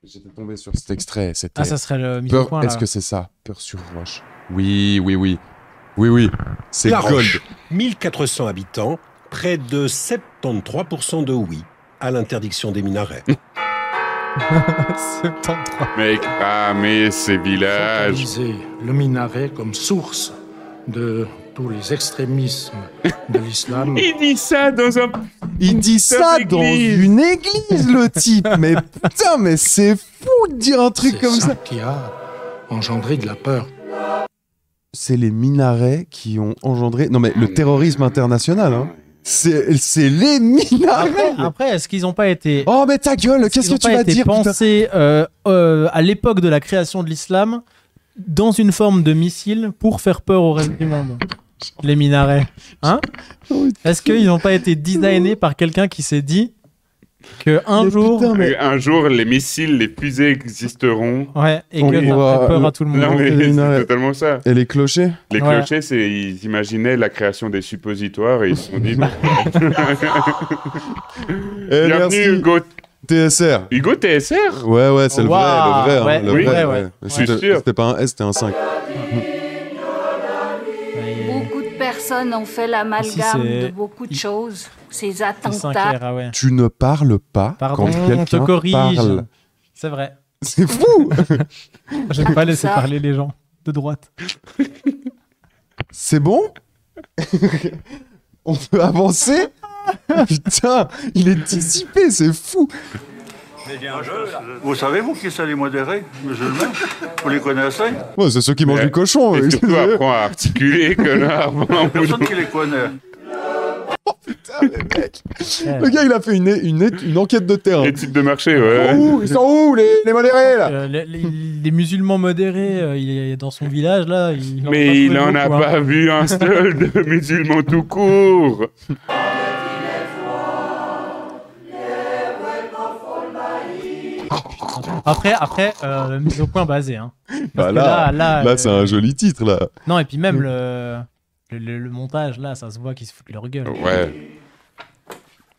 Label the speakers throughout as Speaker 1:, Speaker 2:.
Speaker 1: J'étais tombé sur cet extrait. C'était
Speaker 2: Ah, ça serait le mise au
Speaker 1: Peur.
Speaker 2: point, là.
Speaker 1: Est-ce que c'est ça? Peur sur Roche. Oui, oui, oui. Oui, oui. C'est
Speaker 3: La
Speaker 1: gold.
Speaker 3: Roche, 1400 habitants, près de 73% de oui à l'interdiction des minarets.
Speaker 2: 73.
Speaker 4: Mais cramer ces villages.
Speaker 5: Utiliser le minaret comme source de tous les extrémismes de l'islam.
Speaker 4: Il dit ça dans un...
Speaker 1: Il dit ça dans
Speaker 4: église.
Speaker 1: une église, le type. Mais putain, mais c'est fou de dire un truc
Speaker 5: C'est
Speaker 1: comme ça.
Speaker 5: qui a engendré de la peur.
Speaker 1: C'est les minarets qui ont engendré... Non, mais le terrorisme international, hein. C'est les minarets.
Speaker 2: Après, est-ce qu'ils n'ont pas été...
Speaker 1: Oh, mais ta gueule, qu'est-ce que tu vas dire, putain?
Speaker 2: pensés à l'époque de la création de l'islam dans une forme de missile pour faire peur au reste du monde? Les minarets. Hein? Est-ce qu'ils n'ont pas été designés par quelqu'un qui s'est dit qu'un jour...
Speaker 1: putain, mais-
Speaker 4: Un jour, les missiles, les fusées existeront.
Speaker 2: Ouais, et
Speaker 1: On
Speaker 2: que ça
Speaker 1: pourra-
Speaker 2: fait peur à tout le monde.
Speaker 4: Non, mais
Speaker 1: les minarets.
Speaker 4: c'est totalement ça.
Speaker 1: Et les clochers?
Speaker 4: Les
Speaker 2: Ouais.
Speaker 4: clochers, ils imaginaient la création des suppositoires et ils se sont dit...
Speaker 1: Eh,
Speaker 4: Bienvenue,
Speaker 1: merci.
Speaker 4: Hugo.
Speaker 1: TSR.
Speaker 4: Hugo TSR.
Speaker 1: Ouais, ouais, c'est
Speaker 2: Waouh,
Speaker 1: le vrai,
Speaker 2: ouais,
Speaker 1: hein, le
Speaker 2: oui,
Speaker 1: vrai,
Speaker 2: ouais.
Speaker 4: Je suis
Speaker 1: C'était
Speaker 4: sûr.
Speaker 1: c'était pas un S, c'était un 5.
Speaker 6: Beaucoup de personnes ont fait l'amalgame
Speaker 2: Ici, c'est-
Speaker 6: de beaucoup de choses. Ces
Speaker 2: Ils
Speaker 6: attentats.
Speaker 2: s'inquiètent, ah ouais.
Speaker 1: Tu ne parles pas
Speaker 2: Pardon,
Speaker 1: quand
Speaker 2: on te
Speaker 1: quelqu'un
Speaker 2: corrige.
Speaker 1: parle.
Speaker 2: C'est vrai.
Speaker 1: C'est fou.
Speaker 2: J'aime pas laisser
Speaker 6: Ça.
Speaker 2: parler les gens de droite.
Speaker 1: C'est bon? On peut avancer? Putain, il est dissipé, c'est fou.
Speaker 7: Vous savez, vous qui c'est les modérés, musulmans? Vous les connaissez?
Speaker 1: Ouais, c'est ceux qui mangent
Speaker 4: Mais-
Speaker 1: du cochon.
Speaker 4: Et surtout, apprends à articuler, connard.
Speaker 7: Personne qui les connaît.
Speaker 1: Le gars, il a fait une enquête de terrain.
Speaker 4: Études de marché, ouais.
Speaker 1: Ils sont où les modérés, là?
Speaker 2: Les musulmans modérés, il est dans son village là.
Speaker 4: Mais il en a
Speaker 2: beaucoup, hein.
Speaker 4: pas vu un seul de musulman tout court.
Speaker 2: Après, mise au point basé. Hein.
Speaker 1: Bah
Speaker 2: que
Speaker 1: là,
Speaker 2: là,
Speaker 1: c'est un joli titre, là.
Speaker 2: Non, et puis même le montage là, ça se voit qu'ils se foutent leur gueule.
Speaker 4: Ouais.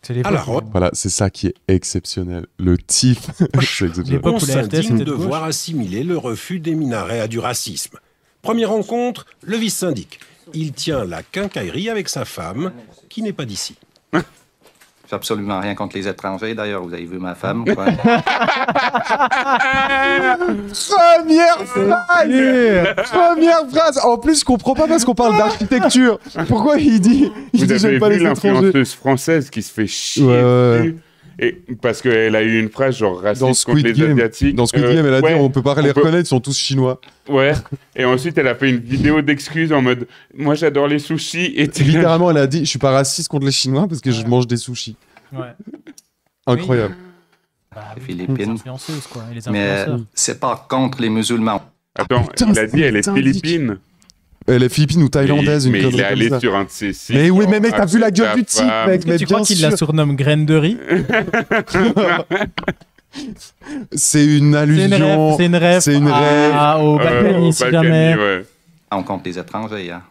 Speaker 2: C'est l'époque.
Speaker 3: À la Roche,
Speaker 1: Voilà, c'est ça qui est exceptionnel. Le tif, c'est exceptionnel.
Speaker 2: L'époque
Speaker 3: on
Speaker 2: où la FTS
Speaker 3: s'indigne
Speaker 2: était
Speaker 3: de
Speaker 2: de gauche.
Speaker 3: voir assimiler le refus des minarets à du racisme. Première rencontre, le vice-syndic. Il tient la quincaillerie avec sa femme, qui n'est pas d'ici.
Speaker 8: J'ai absolument rien contre les étrangers, d'ailleurs. Vous avez vu ma femme, quoi.
Speaker 1: Première phrase! Première phrase! En plus, je comprends pas parce qu'on parle d'architecture. Pourquoi il dit
Speaker 4: Vous avez
Speaker 1: j'aime pas
Speaker 4: vu
Speaker 1: les étrangers?
Speaker 4: l'influenceuse française qui se fait chier
Speaker 1: Ouais, ouais.
Speaker 4: dessus. Et parce qu'elle a eu une phrase genre raciste
Speaker 1: Dans
Speaker 4: contre
Speaker 1: Squid
Speaker 4: les
Speaker 1: Game,
Speaker 4: Asiatiques.
Speaker 1: elle a
Speaker 4: ouais,
Speaker 1: dit on peut pas les
Speaker 4: on peut-
Speaker 1: reconnaître, ils sont tous chinois.
Speaker 4: Ouais. Et ensuite, elle a fait une vidéo d'excuses en mode moi j'adore les sushis. Et t'es là,
Speaker 1: Littéralement, elle a dit je suis pas raciste contre les Chinois parce que je mange des sushis.
Speaker 2: Ouais.
Speaker 1: Incroyable.
Speaker 2: Bah,
Speaker 8: Les
Speaker 2: oui,
Speaker 8: Philippines.
Speaker 2: les influenceuses quoi, et les
Speaker 8: Mais
Speaker 2: influenceurs.
Speaker 8: c'est pas contre les musulmans.
Speaker 4: Attends,
Speaker 1: putain,
Speaker 4: il a dit elle est
Speaker 1: c'est indique.
Speaker 4: philippine.
Speaker 1: Elle est philippine ou thaïlandaise, une
Speaker 4: mais il
Speaker 1: connerie
Speaker 4: est
Speaker 1: comme
Speaker 4: allé
Speaker 1: ça.
Speaker 4: sur un de ses sites.
Speaker 1: Mais oui, mais
Speaker 4: genre,
Speaker 1: mec, t'as vu la gueule du type,
Speaker 4: femme.
Speaker 1: mec.
Speaker 2: Est-ce que
Speaker 1: Mais
Speaker 2: tu crois
Speaker 1: bien
Speaker 2: qu'il
Speaker 1: sûr.
Speaker 2: la surnomme graine de riz?
Speaker 1: C'est une allusion.
Speaker 2: C'est une rêve.
Speaker 1: C'est une rêve.
Speaker 2: Au
Speaker 4: Au
Speaker 2: Balkany, si
Speaker 4: Balkany,
Speaker 2: jamais.
Speaker 4: ouais.
Speaker 8: On compte les étrangers, hein.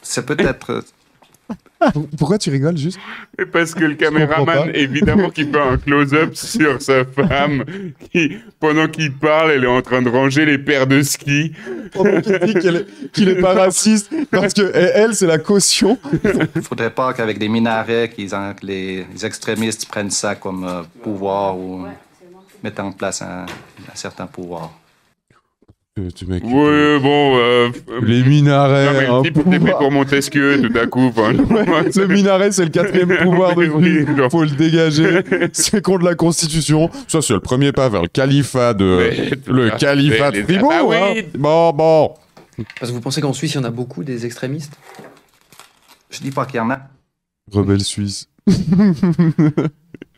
Speaker 8: C'est peut-être...
Speaker 1: Pourquoi tu rigoles juste?
Speaker 4: Et parce que le
Speaker 1: comprends
Speaker 4: caméraman,
Speaker 1: pas.
Speaker 4: évidemment, qui fait un close-up sur sa femme, qui, pendant qu'il parle, elle est en train de ranger les paires de ski.
Speaker 1: Pendant qu'il dit qu'il est pas raciste parce que elle, c'est la caution.
Speaker 8: Faudrait pas qu'avec des minarets, que les extrémistes prennent ça comme pouvoir ou mettent en place un certain pouvoir.
Speaker 1: Mec,
Speaker 4: Ouais, bon.
Speaker 1: les
Speaker 4: Non,
Speaker 1: minarets.
Speaker 4: mais
Speaker 1: un
Speaker 4: le type était
Speaker 1: pouvoir.
Speaker 4: pour Montesquieu, tout à coup. Enfin,
Speaker 1: Le minaret, c'est le quatrième pouvoir de
Speaker 4: Oui,
Speaker 1: plus.
Speaker 4: genre.
Speaker 1: Faut le dégager. C'est contre la Constitution. Ça, c'est le premier pas vers le califat de.
Speaker 4: Mais-
Speaker 1: Le califat de
Speaker 4: les-
Speaker 1: Fribourg.
Speaker 4: Ah oui.
Speaker 1: Hein. Bon.
Speaker 9: Parce que vous pensez qu'en Suisse, il y en a beaucoup des extrémistes?
Speaker 8: Je dis pas qu'il y en a.
Speaker 1: Rebelle suisse.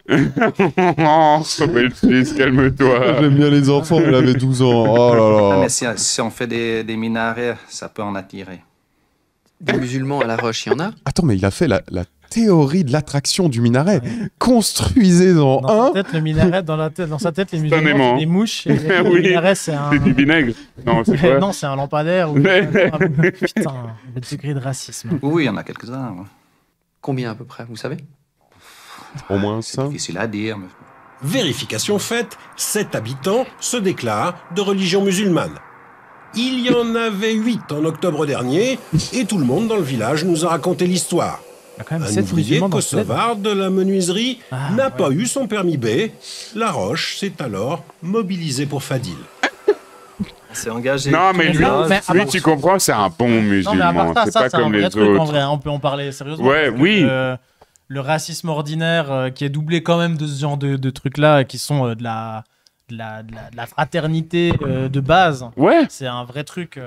Speaker 4: Rebelle suisse, calme-toi.
Speaker 1: J'aime bien les enfants, elle avait 12 ans. Oh là
Speaker 8: Ah,
Speaker 1: là.
Speaker 8: mais si on fait des minarets, ça peut en attirer.
Speaker 9: Des musulmans à La Roche, il y en a?
Speaker 1: Attends, mais il a fait la théorie de l'attraction du minaret. Construisez-en
Speaker 2: Dans sa
Speaker 1: un.
Speaker 2: tête, le minaret, dans sa tête, les musulmans,
Speaker 4: Spontanément.
Speaker 2: c'est des mouches. Et le
Speaker 4: Oui.
Speaker 2: minaret, c'est un.
Speaker 4: C'est du vinaigre. Non, c'est quoi
Speaker 2: Non, c'est un lampadaire. Ou...
Speaker 4: Mais-
Speaker 2: Putain, le degré de racisme.
Speaker 8: Oui, il y en a quelques-uns. Ouais.
Speaker 9: Combien à peu près, vous savez?
Speaker 1: Au moins
Speaker 8: C'est
Speaker 1: 5.
Speaker 8: difficile à dire. Mais
Speaker 3: Vérification faite, 7 habitants se déclarent de religion musulmane. Il y en avait 8 en octobre dernier, et tout le monde dans le village nous a raconté l'histoire.
Speaker 2: Il y a quand même
Speaker 3: Un
Speaker 2: 7
Speaker 3: ouvrier
Speaker 2: musulmans dans ce bled.
Speaker 3: kosovar de la menuiserie
Speaker 2: Ah,
Speaker 3: n'a
Speaker 2: ouais.
Speaker 3: pas eu son permis B. La Roche s'est alors mobilisée pour Fadil.
Speaker 8: On s'est engagé.
Speaker 4: Non, mais
Speaker 2: Mais
Speaker 4: lui,
Speaker 2: ça, mais à
Speaker 4: lui,
Speaker 2: part-
Speaker 4: tu comprends, c'est un bon
Speaker 2: Non, mais à
Speaker 4: musulman.
Speaker 2: part
Speaker 4: C'est
Speaker 2: ça,
Speaker 4: pas
Speaker 2: c'est un
Speaker 4: comme
Speaker 2: vrai
Speaker 4: les
Speaker 2: truc en
Speaker 4: autres.
Speaker 2: vrai. On peut en parler sérieusement.
Speaker 4: Ouais,
Speaker 2: parce que,
Speaker 4: oui.
Speaker 2: Le racisme ordinaire qui est doublé quand même de ce genre de trucs-là, qui sont de la fraternité de base.
Speaker 4: Ouais,
Speaker 2: C'est un vrai truc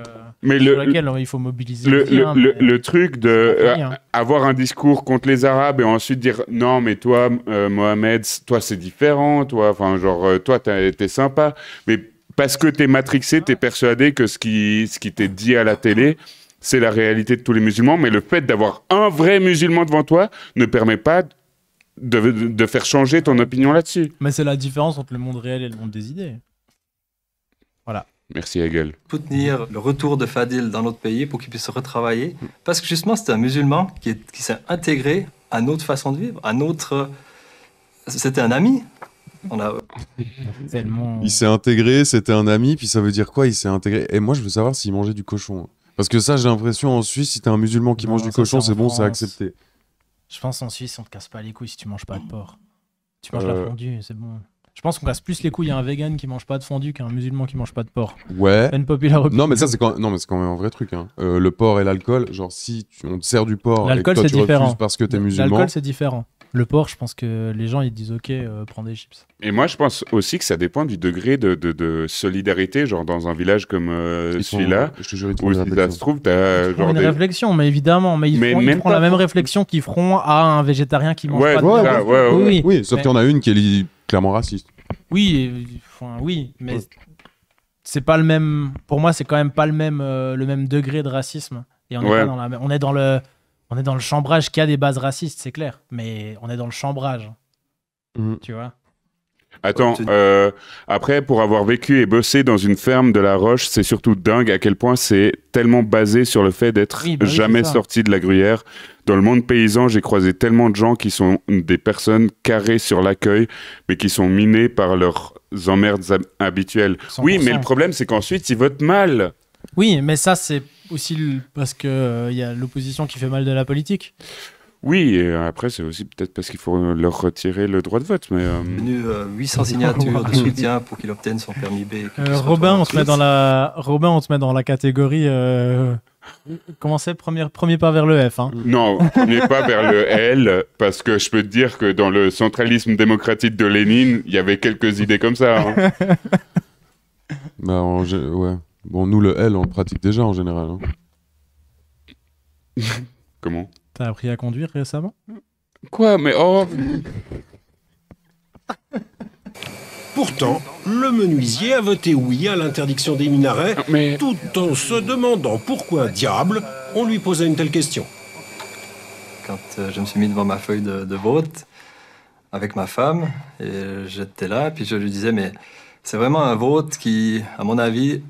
Speaker 4: mais
Speaker 2: sur
Speaker 4: le,
Speaker 2: lequel il faut mobiliser.
Speaker 4: le,
Speaker 2: aussi, hein,
Speaker 4: le,
Speaker 2: mais-
Speaker 4: le truc de
Speaker 2: c'est pas fini, hein.
Speaker 4: avoir un discours contre les Arabes et ensuite dire non, mais toi, Mohamed, toi, c'est différent, toi, enfin, genre, toi, t'es sympa. Mais parce que t'es matrixé, t'es persuadé que ce qui t'est dit à la télé, c'est la réalité de tous les musulmans. Mais le fait d'avoir un vrai musulman devant toi ne permet pas de faire changer ton opinion là-dessus.
Speaker 2: Mais c'est la différence entre le monde réel et le monde des idées.
Speaker 4: Merci, Hegel.
Speaker 8: Soutenir le retour de Fadil dans notre pays pour qu'il puisse se retravailler. Parce que justement, c'est un musulman qui s'est intégré à notre façon de vivre, à notre... C'était un ami. On a...
Speaker 2: Tellement...
Speaker 1: Il s'est intégré, c'était un ami, puis ça veut dire quoi? Il s'est intégré. Et moi, je veux savoir s'il mangeait du cochon. Parce que ça, j'ai l'impression, en Suisse, si t'es un musulman qui
Speaker 2: Non,
Speaker 1: mange du
Speaker 2: ça,
Speaker 1: cochon,
Speaker 2: c'est en
Speaker 1: c'est bon, c'est
Speaker 2: France.
Speaker 1: accepté.
Speaker 2: Je pense en Suisse, on te casse pas les couilles si tu manges pas de porc. Tu manges la
Speaker 1: Euh.
Speaker 2: fondue, c'est bon. Je pense qu'on casse plus les couilles à un vegan qui mange pas de fondue qu'à un musulman qui mange pas de porc.
Speaker 1: Ouais.
Speaker 2: Une populaire opinion.
Speaker 1: Non, mais ça, c'est quand... non, mais c'est quand même un vrai truc. Hein. Le porc et l'alcool, genre, si on te sert du porc et que
Speaker 2: L'alcool,
Speaker 1: toi,
Speaker 2: c'est
Speaker 1: tu refuses
Speaker 2: différent.
Speaker 1: parce que t'es musulman.
Speaker 2: L'alcool, c'est différent. Le porc, je pense que les gens, ils disent OK, prends des chips.
Speaker 4: Et moi, je pense aussi que ça dépend du degré de solidarité, genre dans un village comme
Speaker 1: Ils sont-
Speaker 4: celui-là,
Speaker 1: Je te jure, ils font
Speaker 4: où
Speaker 1: des
Speaker 4: si ça
Speaker 1: réflexions.
Speaker 4: se trouve, t'as
Speaker 2: Ils font
Speaker 4: genre
Speaker 2: une
Speaker 4: des...
Speaker 2: réflexion, mais évidemment. Mais ils
Speaker 4: Mais
Speaker 2: feront
Speaker 4: même
Speaker 2: la
Speaker 4: pas
Speaker 2: même
Speaker 4: pour-
Speaker 2: réflexion qu'ils feront à un végétarien qui mange
Speaker 4: Ouais,
Speaker 2: pas de
Speaker 1: ouais,
Speaker 2: viande.
Speaker 4: ouais, ouais.
Speaker 2: Oui,
Speaker 1: Oui, sauf
Speaker 2: mais-
Speaker 1: qu'il y en a une qui est clairement raciste.
Speaker 2: Oui, oui, mais
Speaker 1: Ouais.
Speaker 2: c'est pas le même. Pour moi, c'est quand même pas le même degré de racisme. Et on est
Speaker 4: Ouais.
Speaker 2: pas dans la même. On est dans le chambrage qui a des bases racistes, c'est clair. Mais on est dans le chambrage,
Speaker 1: Mhm.
Speaker 2: tu vois.
Speaker 4: Attends,
Speaker 8: Ouais,
Speaker 4: après, pour avoir vécu et bossé dans une ferme de La Roche, c'est surtout dingue à quel point c'est tellement basé sur le fait d'être
Speaker 2: Oui, bah oui,
Speaker 4: jamais
Speaker 2: c'est ça.
Speaker 4: sorti de la gruyère. Dans le monde paysan, j'ai croisé tellement de gens qui sont des personnes carrées sur l'accueil, mais qui sont minés par leurs emmerdes habituelles.
Speaker 2: 100%.
Speaker 4: Oui, mais le problème, c'est qu'ensuite, ils votent mal.
Speaker 2: Oui, mais ça, c'est aussi parce que il y a l'opposition qui fait mal de la politique.
Speaker 4: Oui, et après, c'est aussi peut-être parce qu'il faut leur retirer le droit de vote. Mais,
Speaker 8: Venu 800 signatures de soutien pour qu'il obtienne son permis B. et qu'il puisse
Speaker 2: Robin, on
Speaker 8: retrouver
Speaker 2: te met dans la catégorie. Comment c'est premier pas vers le F. Hein.
Speaker 4: Non, on n'est pas vers le L, parce que je peux te dire que dans le centralisme démocratique de Lénine, il y avait quelques idées comme ça. Hein.
Speaker 1: Bah, ouais. Bon, nous, le L, on le pratique déjà en général. Hein.
Speaker 4: Comment?
Speaker 2: T'as appris à conduire récemment?
Speaker 4: Quoi? Mais oh!
Speaker 3: Pourtant, le menuisier a voté oui à l'interdiction des minarets,
Speaker 4: Mais...
Speaker 3: tout en se demandant pourquoi diable on lui posait une telle question.
Speaker 8: Quand je me suis mis devant ma feuille de vote avec ma femme, et j'étais là, puis je lui disais, mais c'est vraiment un vote qui, à mon avis,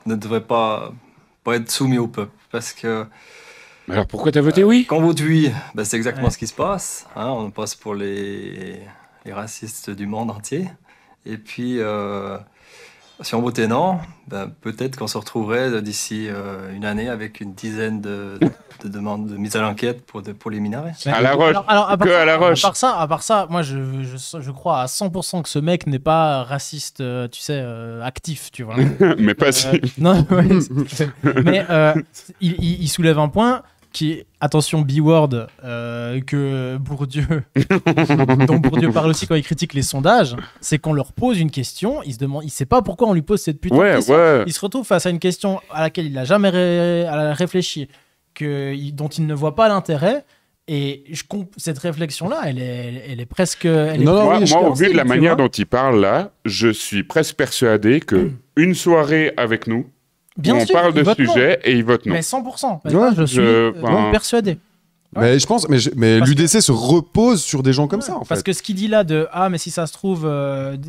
Speaker 8: ne devrait pas être soumis au peuple. Parce que
Speaker 4: Alors pourquoi t'as voté oui?
Speaker 8: quand on vote oui, ben, c'est exactement
Speaker 2: Ouais.
Speaker 8: ce qui se passe. Hein, on passe pour les racistes du monde entier. Et puis, si on votait non, ben, peut-être qu'on se retrouverait d'ici une année avec une dizaine de demandes de mise à l'enquête pour les minarets.
Speaker 2: Mais-
Speaker 4: À La Roche.
Speaker 2: à part
Speaker 4: Que
Speaker 2: ça,
Speaker 4: à La Roche.
Speaker 2: À part ça, moi, je crois à 100% que ce mec n'est pas raciste, tu sais, actif, tu vois.
Speaker 4: Mais pas si.
Speaker 2: Non, ouais, mais il soulève un point qui est, attention, B-word, que Bourdieu, dont Bourdieu parle aussi quand il critique les sondages, c'est qu'on leur pose une question, il se demande, il sait pas pourquoi on lui pose cette putain de
Speaker 4: Ouais,
Speaker 2: question.
Speaker 4: ouais.
Speaker 2: Il se retrouve face à une question à laquelle il n'a jamais réfléchi, dont il ne voit pas l'intérêt. Et cette réflexion-là, elle est presque. Elle est
Speaker 1: Non, non,
Speaker 4: Moi,
Speaker 1: oui, je
Speaker 4: moi, au
Speaker 1: pense,
Speaker 4: vu de la
Speaker 2: tu
Speaker 4: manière
Speaker 2: vois.
Speaker 4: dont il parle là, je suis presque persuadé que une soirée avec nous,
Speaker 2: Bien
Speaker 4: où on
Speaker 2: sûr,
Speaker 4: parle de
Speaker 2: il vote non.
Speaker 4: sujet et il vote non.
Speaker 2: Mais 100%. Mais
Speaker 1: Ouais,
Speaker 2: moi, je suis
Speaker 4: enfin,
Speaker 2: persuadé.
Speaker 1: Mais je pense, mais
Speaker 2: Parce
Speaker 1: l'UDC se repose sur des gens comme ça, en
Speaker 2: Parce
Speaker 1: fait.
Speaker 2: que ce qu'il dit là de ah mais si ça se trouve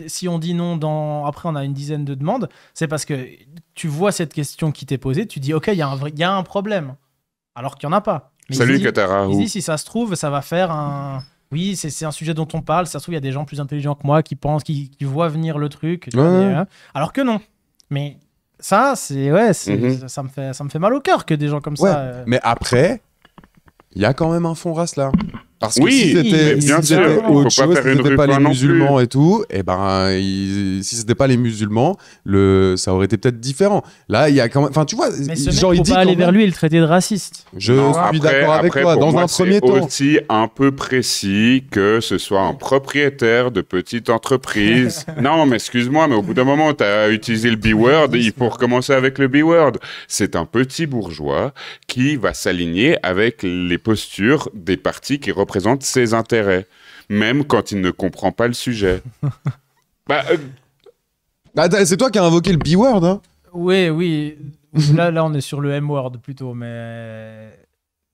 Speaker 2: si on dit non après on a une dizaine de demandes, c'est parce que tu vois cette question qui t'est posée, tu dis ok il y a un problème alors qu'il y en a pas. Mais
Speaker 4: Salut
Speaker 2: il dit,
Speaker 4: Katara.
Speaker 2: il dit si ça se trouve ça va faire un Oui, c'est un sujet dont on parle. Ça se trouve, il y a des gens plus intelligents que moi qui pensent, qui voient venir le truc. Alors que non. Mais ça, ça me fait mal au cœur que des gens comme ça.
Speaker 1: Mais après, il y a quand même un fond race là. Parce que
Speaker 4: Oui,
Speaker 1: si c'était
Speaker 4: bien sûr,
Speaker 1: autre
Speaker 4: faut pas
Speaker 1: chose,
Speaker 4: faire
Speaker 1: si
Speaker 4: une
Speaker 1: c'était pas les
Speaker 4: rue non
Speaker 1: musulmans
Speaker 4: plus.
Speaker 1: et tout, et si c'était pas les musulmans, ça aurait été peut-être différent. Là, il y a quand même, enfin, tu vois,
Speaker 2: Mais ce mec,
Speaker 1: genre il
Speaker 2: faut
Speaker 1: dit
Speaker 2: pas aller
Speaker 1: quand
Speaker 2: vers
Speaker 1: même-
Speaker 2: lui et le traiter de raciste.
Speaker 1: Je
Speaker 4: Non,
Speaker 1: suis d'accord avec toi.
Speaker 4: pour
Speaker 1: Dans
Speaker 4: moi,
Speaker 1: un premier temps,
Speaker 4: c'est aussi un peu précis que ce soit un propriétaire de petite entreprise. Non, mais excuse-moi, mais au bout d'un moment, tu as utilisé le B-word, il faut recommencer avec le B-word. C'est un petit bourgeois qui va s'aligner avec les postures des partis qui représentent ses intérêts, même quand il ne comprend pas le sujet.
Speaker 1: C'est toi qui as invoqué le B-word, hein.
Speaker 2: Oui. Là, on est sur le M-word plutôt, mais...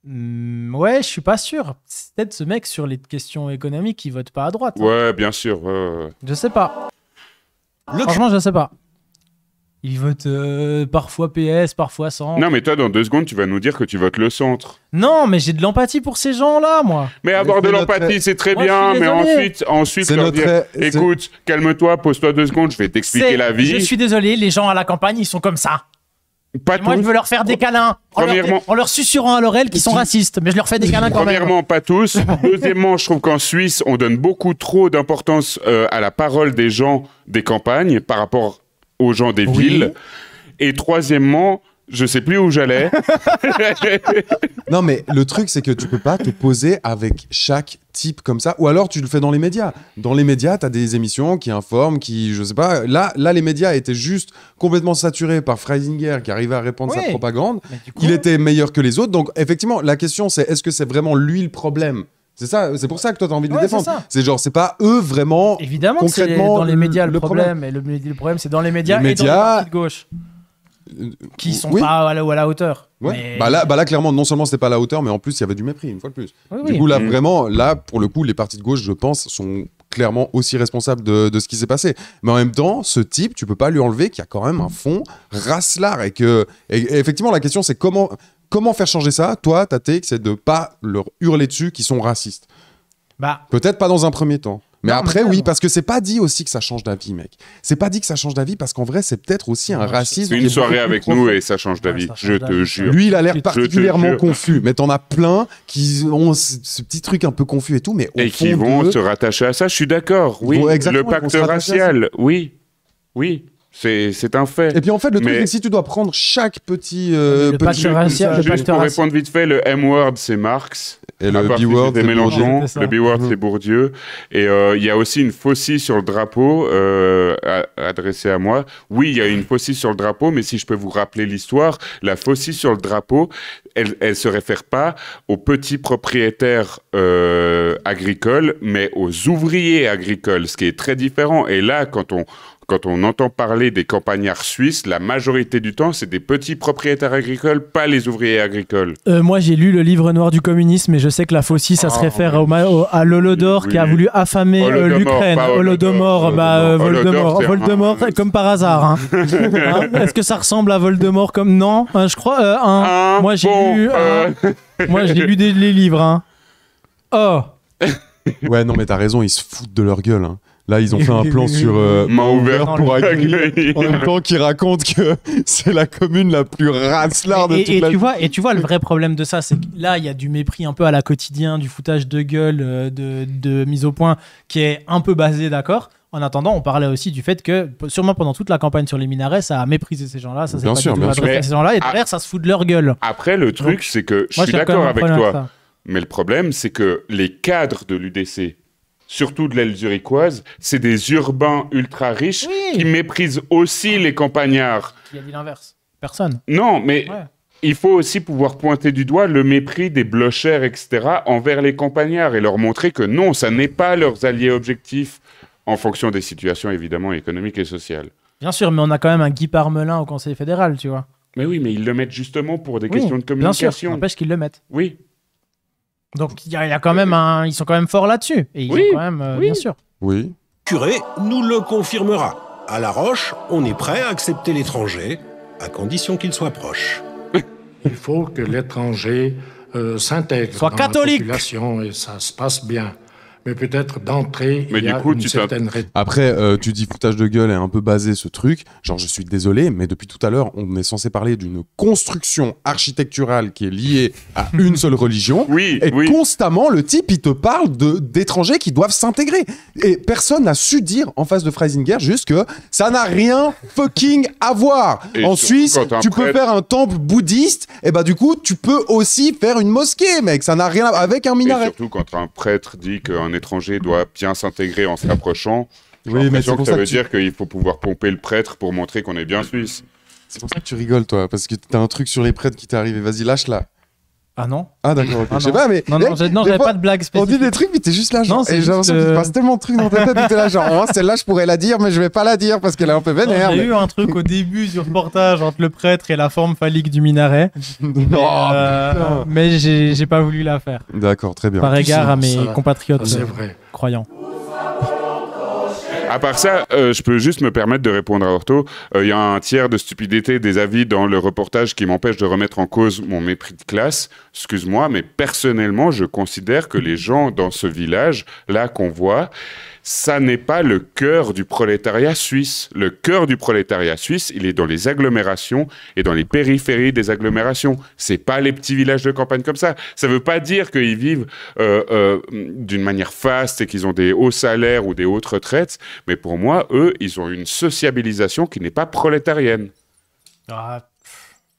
Speaker 2: ouais, je suis pas sûr. C'est peut-être ce mec sur les questions économiques qui vote pas à droite.
Speaker 4: Ouais, bien sûr. Ouais.
Speaker 2: Je sais pas. Franchement, je sais pas. Il vote parfois PS, parfois sans.
Speaker 4: Non, mais toi, dans 2 secondes, tu vas nous dire que tu votes le centre.
Speaker 2: Non, mais j'ai de l'empathie pour ces gens-là, moi.
Speaker 4: Mais avoir de l'empathie, c'est très
Speaker 2: Moi,
Speaker 4: bien,
Speaker 2: je suis
Speaker 4: mais
Speaker 2: désolé.
Speaker 4: ensuite
Speaker 1: C'est
Speaker 4: leur
Speaker 1: notre-
Speaker 4: dire,
Speaker 1: c'est-
Speaker 4: écoute, calme-toi, pose-toi 2 secondes, je vais t'expliquer la vie.
Speaker 2: Je suis désolé, les gens à la campagne, ils sont comme ça.
Speaker 4: Pas
Speaker 2: Et moi,
Speaker 4: tous.
Speaker 2: je veux leur faire des câlins
Speaker 4: Premièrement-
Speaker 2: en leur susurrant à l'oreille qu'ils sont racistes, mais je leur fais des câlins quand même.
Speaker 4: Premièrement, pas tous. Deuxièmement, je trouve qu'en Suisse, on donne beaucoup trop d'importance à la parole des gens des campagnes par rapport aux gens des villes. Et troisièmement, je sais plus où j'allais.
Speaker 1: Non, mais le truc, c'est que tu peux pas te poser avec chaque type comme ça. Ou alors, tu le fais dans les médias. Dans les médias, tu as des émissions qui informent, je sais pas. Là, les médias étaient juste complètement saturés par Freisinger qui arrivait à répandre sa propagande. Il était meilleur que les autres. Donc, effectivement, la question, c'est est-ce que c'est vraiment lui le problème ? C'est ça, c'est pour ça que toi, tu as envie de les défendre.
Speaker 2: C'est
Speaker 1: genre, c'est pas eux vraiment.
Speaker 2: Évidemment que c'est
Speaker 1: concrètement
Speaker 2: dans les médias le
Speaker 1: problème.
Speaker 2: problème. Et le problème, c'est dans les médias
Speaker 1: Les
Speaker 2: et dans les
Speaker 1: médias-
Speaker 2: partis de gauche. Qui sont pas à la hauteur.
Speaker 1: Ouais.
Speaker 2: Mais-
Speaker 1: Là, clairement, non seulement c'était pas à la hauteur, mais en plus, il y avait du mépris, une fois de plus.
Speaker 2: Oui.
Speaker 1: Du coup, là, vraiment, pour le coup, les partis de gauche, je pense, sont clairement aussi responsables de ce qui s'est passé. Mais en même temps, ce type, tu peux pas lui enlever qu'il y a quand même un fond racelard et effectivement, la question, c'est comment faire changer ça. Toi, ta take, c'est de pas leur hurler dessus qu'ils sont racistes. Peut-être pas dans un premier temps. Mais après, oui, parce que c'est pas dit aussi que ça change d'avis, mec. C'est pas dit que ça change d'avis parce qu'en vrai, c'est peut-être aussi un racisme.
Speaker 4: Une soirée avec nous et ça change d'avis. Je te jure.
Speaker 1: Lui, il a l'air
Speaker 4: Je te
Speaker 1: particulièrement
Speaker 4: jure.
Speaker 1: confus. Mais t'en as plein qui ont ce petit truc un peu confus et tout. Mais au
Speaker 4: Et
Speaker 1: fond
Speaker 4: qui vont
Speaker 1: d'eux-
Speaker 4: se rattacher à ça, je suis d'accord. Oui,
Speaker 1: vont- exactement,
Speaker 4: le
Speaker 1: ils vont
Speaker 4: pacte
Speaker 1: se rattacher à ça.
Speaker 4: racial, oui. C'est un fait.
Speaker 1: Et puis en fait, le truc,
Speaker 4: Mais-
Speaker 1: c'est que si tu dois prendre chaque petit.
Speaker 2: pacte racial,
Speaker 4: Juste pour répondre vite fait, le M-word, c'est Marx.
Speaker 1: Et le
Speaker 4: À part si
Speaker 1: B-word,
Speaker 4: c'était
Speaker 1: c'est
Speaker 4: Mélenchon.
Speaker 1: Bourdieu. C'est ça.
Speaker 4: Le B-word, c'est Bourdieu. Et il y a aussi une faucille sur le drapeau adressée à moi. Oui, il y a une faucille sur le drapeau, mais si je peux vous rappeler l'histoire, la faucille sur le drapeau, elle se réfère pas aux petits propriétaires agricoles, mais aux ouvriers agricoles, ce qui est très différent. Et là, quand on entend parler des campagnards suisses, la majorité du temps, c'est des petits propriétaires agricoles, pas les ouvriers agricoles.
Speaker 2: Moi, j'ai lu le livre noir du communisme et je sais que la faucille, ça se réfère à l'Holodor qui a voulu affamer
Speaker 4: Holodomor,
Speaker 2: l'Ukraine.
Speaker 4: pas
Speaker 2: Holodomor,
Speaker 4: Holodomor, c'est
Speaker 2: Voldemort, comme par hasard. Hein. Hein, est-ce que ça ressemble à Voldemort comme... Non, je crois... Moi, j'ai lu... Moi, j'ai lu les livres. Hein. Oh.
Speaker 1: Ouais, non, mais t'as raison, ils se foutent de leur gueule. Hein. Là, ils ont fait un plan sur
Speaker 4: main ouverte
Speaker 1: pour accueillir.
Speaker 4: accueillir.
Speaker 1: En même temps, qu'ils racontent que c'est la commune la plus racelarde de toute
Speaker 2: Et
Speaker 1: la
Speaker 2: tu vois, le vrai problème de ça, c'est que là, il y a du mépris un peu à la quotidien, du foutage de gueule, de mise au point, qui est un peu basé, d'accord. En attendant, on parlait aussi du fait que, sûrement pendant toute la campagne sur les minarets, ça a méprisé ces gens-là, ça s'est
Speaker 1: Bien
Speaker 2: pas
Speaker 1: sûr,
Speaker 2: du tout
Speaker 1: bien sûr.
Speaker 2: adressé à ces gens-là, et derrière, ça se fout de leur gueule.
Speaker 4: Après, le truc, c'est que je
Speaker 2: moi,
Speaker 4: suis
Speaker 2: j'ai quand
Speaker 4: d'accord
Speaker 2: même un
Speaker 4: avec
Speaker 2: problème avec
Speaker 4: toi.
Speaker 2: ça.
Speaker 4: Mais le problème, c'est que les cadres de l'UDC, surtout de l'aile zurichoise, c'est des urbains ultra riches qui méprisent aussi les campagnards.
Speaker 2: Qui a dit l'inverse? Personne.
Speaker 4: Non, mais il faut aussi pouvoir pointer du doigt le mépris des blochers, etc., envers les campagnards et leur montrer que non, ça n'est pas leurs alliés objectifs en fonction des situations, évidemment, économiques et sociales.
Speaker 2: Bien sûr, mais on a quand même un Guy Parmelin au Conseil fédéral, tu vois.
Speaker 4: Mais oui, mais ils le mettent justement pour des
Speaker 2: Oui,
Speaker 4: questions de
Speaker 2: bien sûr,
Speaker 4: communication.
Speaker 2: n'empêche qu'ils le mettent.
Speaker 4: Oui.
Speaker 2: Donc, il y a quand même ils sont quand même forts là-dessus. Et ils ont quand même, bien sûr.
Speaker 1: Oui.
Speaker 3: Curé nous le confirmera. À La Roche, on est prêt à accepter l'étranger, à condition qu'il soit proche.
Speaker 5: Il faut que l'étranger s'intègre
Speaker 2: Soit
Speaker 5: dans
Speaker 2: catholique.
Speaker 5: la population et ça se passe bien. mais peut-être d'entrée,
Speaker 4: Mais
Speaker 5: il y
Speaker 4: du
Speaker 5: a
Speaker 4: coup,
Speaker 5: une
Speaker 4: tu
Speaker 5: certaine
Speaker 1: Après, tu dis foutage de gueule est un peu basé ce truc. Genre, je suis désolé, mais depuis tout à l'heure, on est censé parler d'une construction architecturale qui est liée à une seule religion.
Speaker 4: Oui,
Speaker 1: Et
Speaker 4: oui.
Speaker 1: constamment, le type, il te parle d'étrangers qui doivent s'intégrer. Et personne n'a su dire en face de Freisinger juste que ça n'a rien fucking à voir.
Speaker 4: Et
Speaker 1: En
Speaker 4: surtout
Speaker 1: Suisse,
Speaker 4: quand un
Speaker 1: tu peux
Speaker 4: prêtre-
Speaker 1: faire un temple bouddhiste, et bah du coup, tu peux aussi faire une mosquée, mec. Ça n'a rien à... avec un
Speaker 4: Et
Speaker 1: minaret.
Speaker 4: surtout quand un prêtre dit qu'un étranger doit bien s'intégrer en se rapprochant, j'ai
Speaker 1: Oui, mais
Speaker 4: l'impression
Speaker 1: c'est
Speaker 4: que
Speaker 1: pour
Speaker 4: ça
Speaker 1: ça
Speaker 4: veut
Speaker 1: que tu-
Speaker 4: dire qu'il faut pouvoir pomper le prêtre pour montrer qu'on est bien suisse.
Speaker 1: C'est pour ça que tu rigoles, toi, parce que t'as un truc sur les prêtres qui t'est arrivé. Vas-y, lâche-la.
Speaker 2: Ah non.
Speaker 1: Ah d'accord, ok.
Speaker 2: Ah,
Speaker 1: Je sais
Speaker 2: non.
Speaker 1: pas, mais...
Speaker 2: Non,
Speaker 1: mec,
Speaker 2: non,
Speaker 1: des
Speaker 2: j'avais
Speaker 1: fois,
Speaker 2: pas de blague
Speaker 1: on
Speaker 2: spécifique.
Speaker 1: dit des trucs, mais t'es juste là, genre...
Speaker 2: Non, c'est
Speaker 1: et j'ai
Speaker 2: juste,
Speaker 1: l'impression qu'il se passe tellement de trucs dans ta tête, où t'es là, genre, oh, celle-là, je pourrais la dire, mais je vais pas la dire, parce qu'elle est un peu
Speaker 2: Non,
Speaker 1: vénère.
Speaker 2: J'ai
Speaker 1: mais-
Speaker 2: eu un truc au début du reportage entre le prêtre et la forme phallique du minaret.
Speaker 1: Non,
Speaker 2: Mais j'ai pas voulu la faire.
Speaker 1: D'accord, très bien.
Speaker 2: Par égard à mes
Speaker 5: ça,
Speaker 2: compatriotes
Speaker 5: c'est vrai.
Speaker 2: croyants.
Speaker 4: À part ça, je peux juste me permettre de répondre à Orto. Il y a un tiers de stupidité des avis dans le reportage qui m'empêche de remettre en cause mon mépris de classe. Excuse-moi, mais personnellement, je considère que les gens dans ce village-là qu'on voit, ça n'est pas le cœur du prolétariat suisse. Le cœur du prolétariat suisse, il est dans les agglomérations et dans les périphéries des agglomérations. C'est pas les petits villages de campagne comme ça. Ça veut pas dire qu'ils vivent d'une manière faste et qu'ils ont des hauts salaires ou des hautes retraites. Mais pour moi, eux, ils ont une sociabilisation qui n'est pas prolétarienne.
Speaker 2: Ah,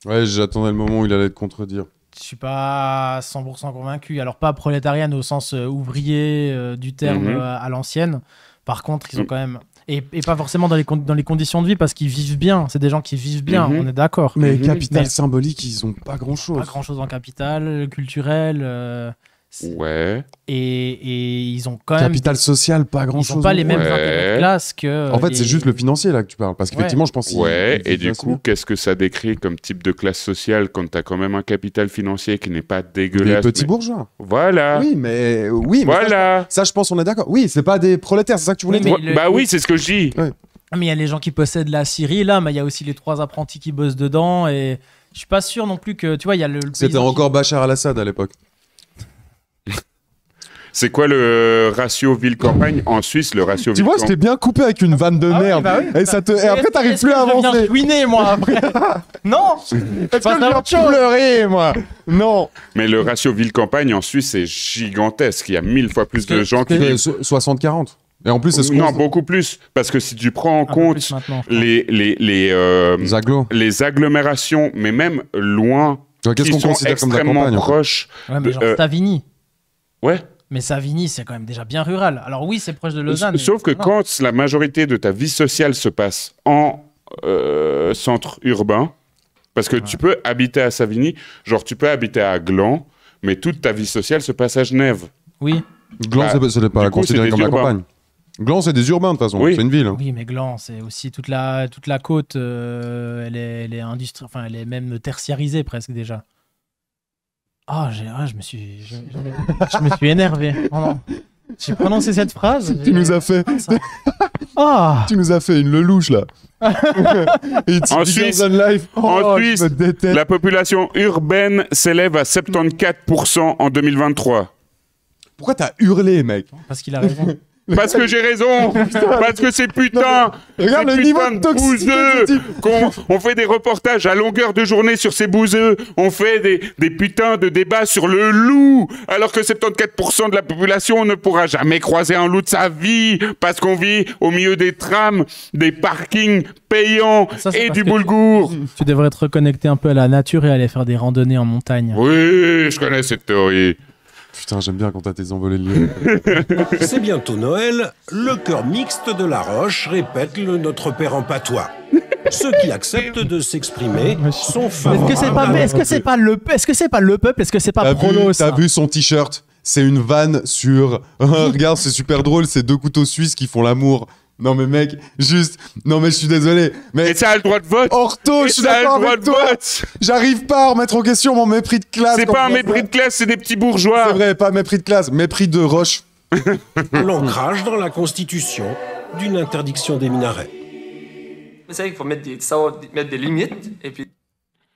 Speaker 1: Ouais, j'attendais le moment où il allait te contredire.
Speaker 2: je suis pas 100% convaincu. Alors pas prolétarienne au sens ouvrier du terme
Speaker 4: Mhm.
Speaker 2: à l'ancienne. Par contre, ils ont quand même... Et pas forcément dans les conditions de vie, parce qu'ils vivent bien. C'est des gens qui vivent bien,
Speaker 4: Mhm.
Speaker 2: on est d'accord.
Speaker 1: Mais
Speaker 4: Mhm.
Speaker 1: capital
Speaker 2: Mais-
Speaker 1: symbolique, ils ont pas grand-chose.
Speaker 2: Pas grand-chose en capital, culturel.
Speaker 4: Ouais.
Speaker 2: Et ils ont quand même...
Speaker 1: Capital social, pas
Speaker 2: Ils
Speaker 1: grand-chose.
Speaker 2: n'ont pas les mêmes
Speaker 4: Ouais.
Speaker 2: intérêts de classe que...
Speaker 1: En fait,
Speaker 2: les-
Speaker 1: c'est juste le financier là que tu parles. Parce qu'effectivement, je pense...
Speaker 4: Ouais,
Speaker 1: il-
Speaker 4: et du coup, qu'est-ce que ça décrit comme type de classe sociale quand t'as quand même un capital financier qui n'est pas
Speaker 1: des
Speaker 4: dégueulasse
Speaker 1: petits
Speaker 4: mais-
Speaker 1: bourgeois.
Speaker 4: Voilà.
Speaker 1: Oui, mais
Speaker 4: Voilà.
Speaker 1: ça, je pense, on est d'accord. Oui, c'est pas des prolétaires, c'est ça que tu voulais
Speaker 2: Oui,
Speaker 1: dire.
Speaker 2: mais le-
Speaker 4: Bah oui, c'est ce que je dis.
Speaker 2: Mais il y a les gens qui possèdent la Syrie, là, mais il y a aussi les 3 apprentis qui bossent dedans, et je suis pas sûr non plus que... Tu vois, il y a le
Speaker 1: C'était
Speaker 2: paysan qui-
Speaker 1: encore Bachar al-Assad à l'époque.
Speaker 4: C'est quoi le ratio ville-campagne en Suisse? Le ratio
Speaker 1: Tu vois, je t'ai bien coupé avec une vanne de
Speaker 2: Ah oui,
Speaker 1: merde.
Speaker 2: bah oui.
Speaker 1: Et après, t'arrives
Speaker 2: Est-ce
Speaker 1: plus à
Speaker 2: que je viens
Speaker 1: avancer.
Speaker 2: chouiner, moi, après Non
Speaker 1: Est-ce que
Speaker 2: Passe
Speaker 1: je
Speaker 2: à
Speaker 1: viens
Speaker 2: autre chose.
Speaker 1: pleurer, moi? Non.
Speaker 4: Mais le ratio ville-campagne en Suisse est gigantesque. Il y a 1000 fois plus de gens qui vivent.
Speaker 1: 60-40. Et en plus, c'est ce
Speaker 4: Non,
Speaker 1: qu'on...
Speaker 4: beaucoup plus. Parce que si tu prends en
Speaker 2: Un peu
Speaker 4: compte
Speaker 2: plus maintenant, je crois.
Speaker 4: les
Speaker 1: Agglos.
Speaker 4: les agglomérations, mais même loin,
Speaker 1: Ouais, qu'est-ce
Speaker 4: qui
Speaker 1: qu'on
Speaker 4: sont
Speaker 1: considère comme de la
Speaker 4: extrêmement
Speaker 1: campagne, en fait
Speaker 4: proches.
Speaker 2: Ouais, mais genre
Speaker 4: Euh,
Speaker 2: Savigny.
Speaker 4: Ouais.
Speaker 2: Mais Savigny, c'est quand même déjà bien rural. Alors oui, c'est proche de Lausanne.
Speaker 4: Sauf que
Speaker 2: mais-
Speaker 4: quand la majorité de ta vie sociale se passe en centre urbain, parce que tu peux habiter à Savigny, genre tu peux habiter à Gland, mais toute ta vie sociale se passe à Genève.
Speaker 2: Oui,
Speaker 1: Gland,
Speaker 4: Bah,
Speaker 1: c'est pas
Speaker 4: du coup,
Speaker 1: considéré
Speaker 4: c'est
Speaker 1: comme
Speaker 4: des
Speaker 1: la
Speaker 4: urbains.
Speaker 1: campagne. Gland, c'est des urbains, de toute façon.
Speaker 4: Oui.
Speaker 1: C'est une ville. hein.
Speaker 2: oui, mais Gland, c'est aussi toute la côte. Elle est enfin, elle est même tertiarisée presque déjà. Ah, je me suis, je me suis énervé. Oh non. J'ai prononcé cette phrase.
Speaker 1: Tu nous as fait...
Speaker 2: Ah.
Speaker 1: Tu nous as fait une lelouch, là. It's
Speaker 4: En
Speaker 1: bigger
Speaker 4: Suisse-
Speaker 1: than life.
Speaker 4: en
Speaker 1: Oh,
Speaker 4: Suisse,
Speaker 1: je me déteste.
Speaker 4: La population urbaine s'élève à 74% en 2023.
Speaker 1: Pourquoi t'as hurlé, mec?
Speaker 2: Parce qu'il a raison.
Speaker 4: Parce que j'ai raison. Parce que c'est putain.
Speaker 1: Regarde
Speaker 4: ces
Speaker 1: le niveau
Speaker 4: putains
Speaker 1: de toxicité de
Speaker 4: bouseux
Speaker 1: ce type.
Speaker 4: On fait des reportages à longueur de journée sur ces bouseux. On fait des putains de débats sur le loup. Alors que 74% de la population ne pourra jamais croiser un loup de sa vie. Parce qu'on vit au milieu des trams, des parkings payants
Speaker 2: Ça, c'est
Speaker 4: et
Speaker 2: parce
Speaker 4: du
Speaker 2: que
Speaker 4: boulgour.
Speaker 2: Tu devrais te reconnecter un peu à la nature et aller faire des randonnées en montagne.
Speaker 4: Oui, je connais cette théorie.
Speaker 1: Putain, j'aime bien quand t'as tes envolées de lieu.
Speaker 3: C'est bientôt Noël, le chœur mixte de La Roche répète le Notre Père en patois. Ceux qui acceptent de s'exprimer sont favorables.
Speaker 2: Est-ce que c'est pas le peuple? Est-ce que c'est pas Prolo, ça?
Speaker 1: T'as vu son t-shirt? C'est une vanne sur... Regarde, c'est super drôle, c'est 2 couteaux suisses qui font l'amour. Non mais mec, juste... Non mais je suis désolé. Mais
Speaker 4: Et ça a le droit de vote.
Speaker 1: Ortho,
Speaker 4: Et
Speaker 1: je suis
Speaker 4: ça a le
Speaker 1: d'accord
Speaker 4: droit
Speaker 1: avec
Speaker 4: de
Speaker 1: toi.
Speaker 4: vote.
Speaker 1: J'arrive pas à remettre en question mon mépris de classe.
Speaker 4: C'est
Speaker 1: quand
Speaker 4: pas un
Speaker 1: je vois
Speaker 4: mépris
Speaker 1: ça.
Speaker 4: de classe, c'est des petits bourgeois.
Speaker 1: C'est vrai, pas mépris de classe, mépris de roche.
Speaker 3: L'ancrage dans la Constitution d'une interdiction des minarets.
Speaker 8: C'est vrai qu'il faut mettre des limites, et puis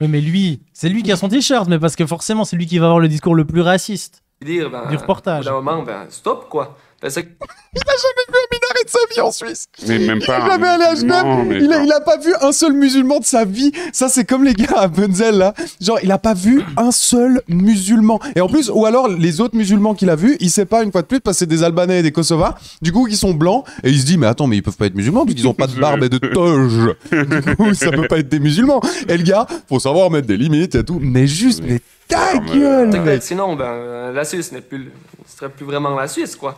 Speaker 2: Oui, mais lui, c'est lui qui a son t-shirt, mais parce que forcément, c'est lui qui va avoir le discours le plus raciste.
Speaker 8: dire,
Speaker 2: Du reportage.
Speaker 8: Au bout d'un moment, stop, quoi. Ben, c'est-
Speaker 1: Il a jamais vu un minaret de sa vie en Suisse.
Speaker 4: Mais même
Speaker 1: Il
Speaker 4: pas.
Speaker 1: est jamais allé à Genève.
Speaker 4: Non, mais
Speaker 1: Il a pas vu un seul musulman de sa vie. Ça, c'est comme les gars à Bunzel, là. Genre, il a pas vu un seul musulman. Et en plus, ou alors, les autres musulmans qu'il a vus, il sait pas, une fois de plus, parce que c'est des Albanais et des Kosovars, du coup, qui sont blancs. Et il se dit, mais attends, mais ils peuvent pas être musulmans, parce qu'ils ont pas de barbe et de toge. Du coup, ça peut pas être des musulmans. Et le gars, faut savoir mettre des limites et tout. Mais juste, mais ta gueule,
Speaker 8: c'est
Speaker 1: mec.
Speaker 8: que sinon, la Suisse ce serait plus vraiment la Suisse, quoi.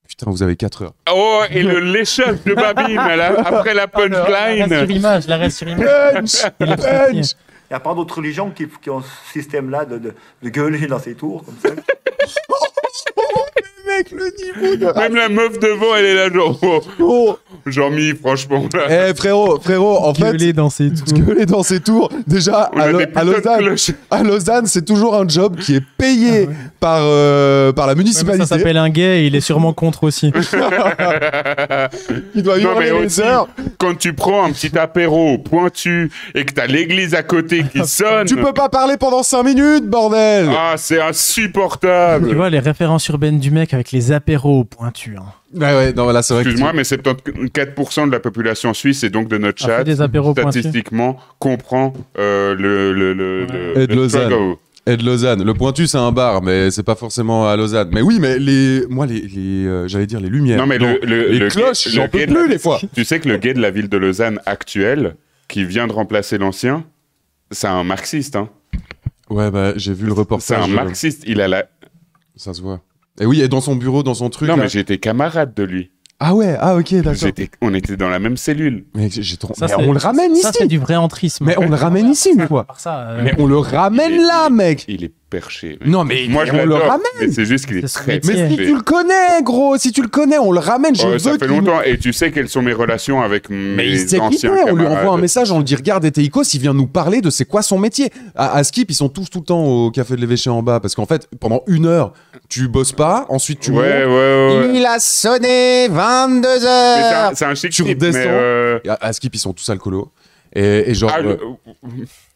Speaker 1: Putain, vous avez 4 heures.
Speaker 4: Oh, et le léchage de Babine, là, après la punchline.
Speaker 2: La reste sur image.
Speaker 1: Punch.
Speaker 10: Il n'y a pas d'autres religions qui ont ce système-là de gueuler dans ces tours, comme ça.
Speaker 1: Mec, le niveau de...
Speaker 4: Même la meuf devant, elle est là, genre,
Speaker 1: Oh.
Speaker 4: Jean-Mi, franchement, là.
Speaker 1: Eh frérot, en fait,
Speaker 2: Gueuler dans ses tours.
Speaker 1: gueuler dans ses tours. Déjà,
Speaker 4: On a des putains de cloches.
Speaker 1: à Lausanne, c'est toujours un job qui est payé par la
Speaker 2: Ouais, mais
Speaker 1: municipalité.
Speaker 2: ça s'appelle un gay et il est sûrement contre aussi.
Speaker 1: Il doit
Speaker 4: Non, mais
Speaker 1: hurler les
Speaker 4: aussi,
Speaker 1: heures.
Speaker 4: quand tu prends un petit apéro pointu et que t'as l'église à côté qui sonne.
Speaker 1: Tu peux pas parler pendant 5 minutes, bordel.
Speaker 4: Ah, c'est insupportable.
Speaker 2: Tu vois les références urbaines du mec avec les apéros pointus. Hein.
Speaker 1: Ouais, non, là, c'est vrai que...
Speaker 4: Excuse-moi, mais 74% de la population suisse et donc de notre
Speaker 2: A fait
Speaker 4: chat,
Speaker 2: des apéros pointus.
Speaker 4: statistiquement, comprend le
Speaker 1: Et de Lausanne.
Speaker 4: struggle.
Speaker 1: Et de Lausanne. Le pointu, c'est un bar, mais c'est pas forcément à Lausanne. Mais oui, mais j'allais dire les lumières.
Speaker 4: Non, mais
Speaker 1: les
Speaker 4: le
Speaker 1: cloches,
Speaker 4: gay-
Speaker 1: j'en
Speaker 4: le
Speaker 1: peux
Speaker 4: gay de
Speaker 1: plus,
Speaker 4: la-
Speaker 1: des fois.
Speaker 4: Tu sais que le gay de la ville de Lausanne actuelle, qui vient de remplacer l'ancien, c'est un marxiste. Hein.
Speaker 1: Ouais, bah, j'ai vu le
Speaker 4: C'est
Speaker 1: reportage.
Speaker 4: un marxiste. Il a la.
Speaker 1: Ça se voit. Et oui, et dans son bureau, dans son truc.
Speaker 4: Non,
Speaker 1: là.
Speaker 4: mais j'étais camarade de lui.
Speaker 1: Ah ouais, ok, d'accord.
Speaker 4: On était dans la même cellule.
Speaker 1: Mais j'ai trop...
Speaker 2: Ça,
Speaker 1: mais
Speaker 2: c'est-
Speaker 1: on le ramène ici.
Speaker 2: Ça, c'est du vrai entrisme.
Speaker 1: Mais on le ramène ici une fois.
Speaker 2: Par ça,
Speaker 1: Mais on le ramène là, mec.
Speaker 4: Il est perché.
Speaker 1: Non, mais
Speaker 4: Moi, je
Speaker 1: on le
Speaker 4: l'adore,
Speaker 1: ramène.
Speaker 4: mais c'est juste qu'il est
Speaker 2: C'est ce
Speaker 4: très
Speaker 2: métier.
Speaker 1: Mais si
Speaker 4: perché.
Speaker 1: tu le connais, gros, si tu le connais, on le ramène. Je
Speaker 4: Ouais,
Speaker 1: veux
Speaker 4: ça fait
Speaker 1: qu'il-
Speaker 4: longtemps. Et tu sais quelles sont mes relations avec
Speaker 1: Mais il
Speaker 4: mes
Speaker 1: sait qui
Speaker 4: anciens
Speaker 1: c'est, on lui
Speaker 4: camarades.
Speaker 1: envoie un message, on lui dit regarde Eteikos, il vient nous parler de c'est quoi son métier. À Skip, ils sont tous tout le temps au café de l'évêché en bas, parce qu'en fait, pendant 1 heure, tu bosses pas, ensuite tu montes.
Speaker 4: Ouais.
Speaker 1: Il a sonné 22
Speaker 4: Mais
Speaker 1: heures.
Speaker 4: c'est un chic
Speaker 1: Tu
Speaker 4: type,
Speaker 1: redescends.
Speaker 4: mais
Speaker 1: À Skip, ils sont tous alcoolos. Et genre.
Speaker 4: ah,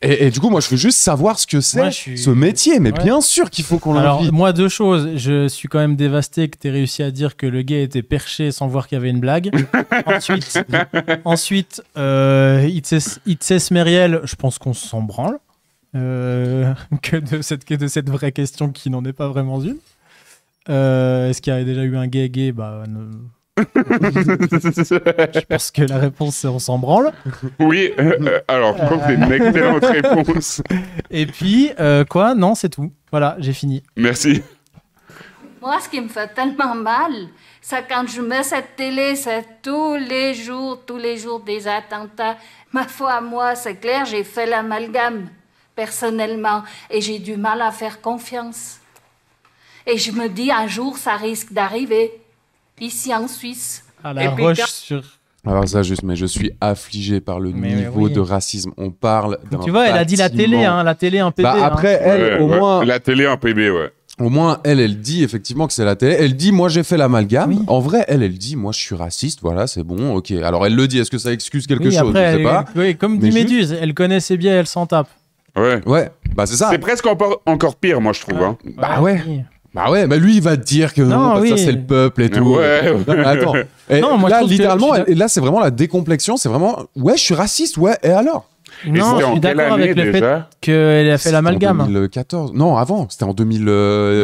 Speaker 1: Et du coup, moi, je veux juste savoir ce que c'est,
Speaker 2: Moi, je suis-
Speaker 1: ce métier. Mais
Speaker 2: Ouais.
Speaker 1: bien sûr qu'il faut qu'on
Speaker 2: Alors,
Speaker 1: l'invite.
Speaker 2: moi, 2 choses. Je suis quand même dévasté que tu aies réussi à dire que le gay était perché sans voir qu'il y avait une blague. Ensuite, Itses Meriel, je pense qu'on s'en branle. Que de cette vraie question qui n'en est pas vraiment une. Est-ce qu'il y a déjà eu un gay? Bah, je pense que la réponse c'est on s'en branle.
Speaker 4: Oui, alors je trouve que c'est une excellente réponse.
Speaker 2: Et puis, quoi? Non, c'est tout. Voilà, j'ai fini.
Speaker 4: Merci.
Speaker 6: Moi, ce qui me fait tellement mal, c'est quand je mets cette télé, c'est tous les jours des attentats. Ma foi, moi, c'est clair, j'ai fait l'amalgame, personnellement, et j'ai du mal à faire confiance. Et je me dis, un jour, ça risque d'arriver, ici en Suisse.
Speaker 2: À
Speaker 6: Et
Speaker 2: la
Speaker 6: puis,
Speaker 2: roche sur.
Speaker 1: Alors ça, juste, mais je suis affligé par le
Speaker 2: Mais
Speaker 1: niveau
Speaker 2: oui.
Speaker 1: de racisme. On parle d'un
Speaker 2: Tu vois, elle a dit la
Speaker 1: bâtiment.
Speaker 2: télé, hein, la télé en PB.
Speaker 1: Bah après,
Speaker 2: hein.
Speaker 1: elle, au moins,
Speaker 4: La télé en PB, ouais.
Speaker 1: au moins, elle dit effectivement que c'est la télé. Elle dit, moi, j'ai fait l'amalgame.
Speaker 2: Oui.
Speaker 1: En vrai, elle dit, moi, je suis raciste. Voilà, c'est bon, ok. Alors, elle le dit. Est-ce que ça excuse quelque
Speaker 2: Oui,
Speaker 1: chose?
Speaker 2: après,
Speaker 1: Je sais pas.
Speaker 2: oui, comme
Speaker 1: Mais
Speaker 2: dit
Speaker 1: juste-
Speaker 2: Méduse, elle connaît ses biais, elle s'en tape.
Speaker 4: Ouais.
Speaker 1: Ouais, bah c'est ça.
Speaker 4: C'est presque encore pire, moi, je trouve. Hein.
Speaker 1: Bah ouais.
Speaker 2: Oui.
Speaker 1: Bah ouais, bah lui, il va te dire que
Speaker 2: Non,
Speaker 1: parce que
Speaker 2: oui.
Speaker 1: ça, c'est le peuple et tout.
Speaker 4: Ouais,
Speaker 1: Non, mais attends. Et
Speaker 2: Non, moi, je
Speaker 1: là,
Speaker 2: trouve que
Speaker 1: littéralement,
Speaker 2: je suis
Speaker 1: là, c'est vraiment la décomplexion. C'est vraiment, ouais, je suis raciste, ouais, et alors?
Speaker 4: Et
Speaker 2: Non,
Speaker 4: c'était
Speaker 2: je
Speaker 4: en
Speaker 2: suis
Speaker 4: quelle
Speaker 2: d'accord
Speaker 4: année
Speaker 2: avec le fait
Speaker 4: déjà
Speaker 2: qu'elle a fait
Speaker 1: C'était
Speaker 2: l'amalgame.
Speaker 1: En 2014. Non, avant. C'était en 2010.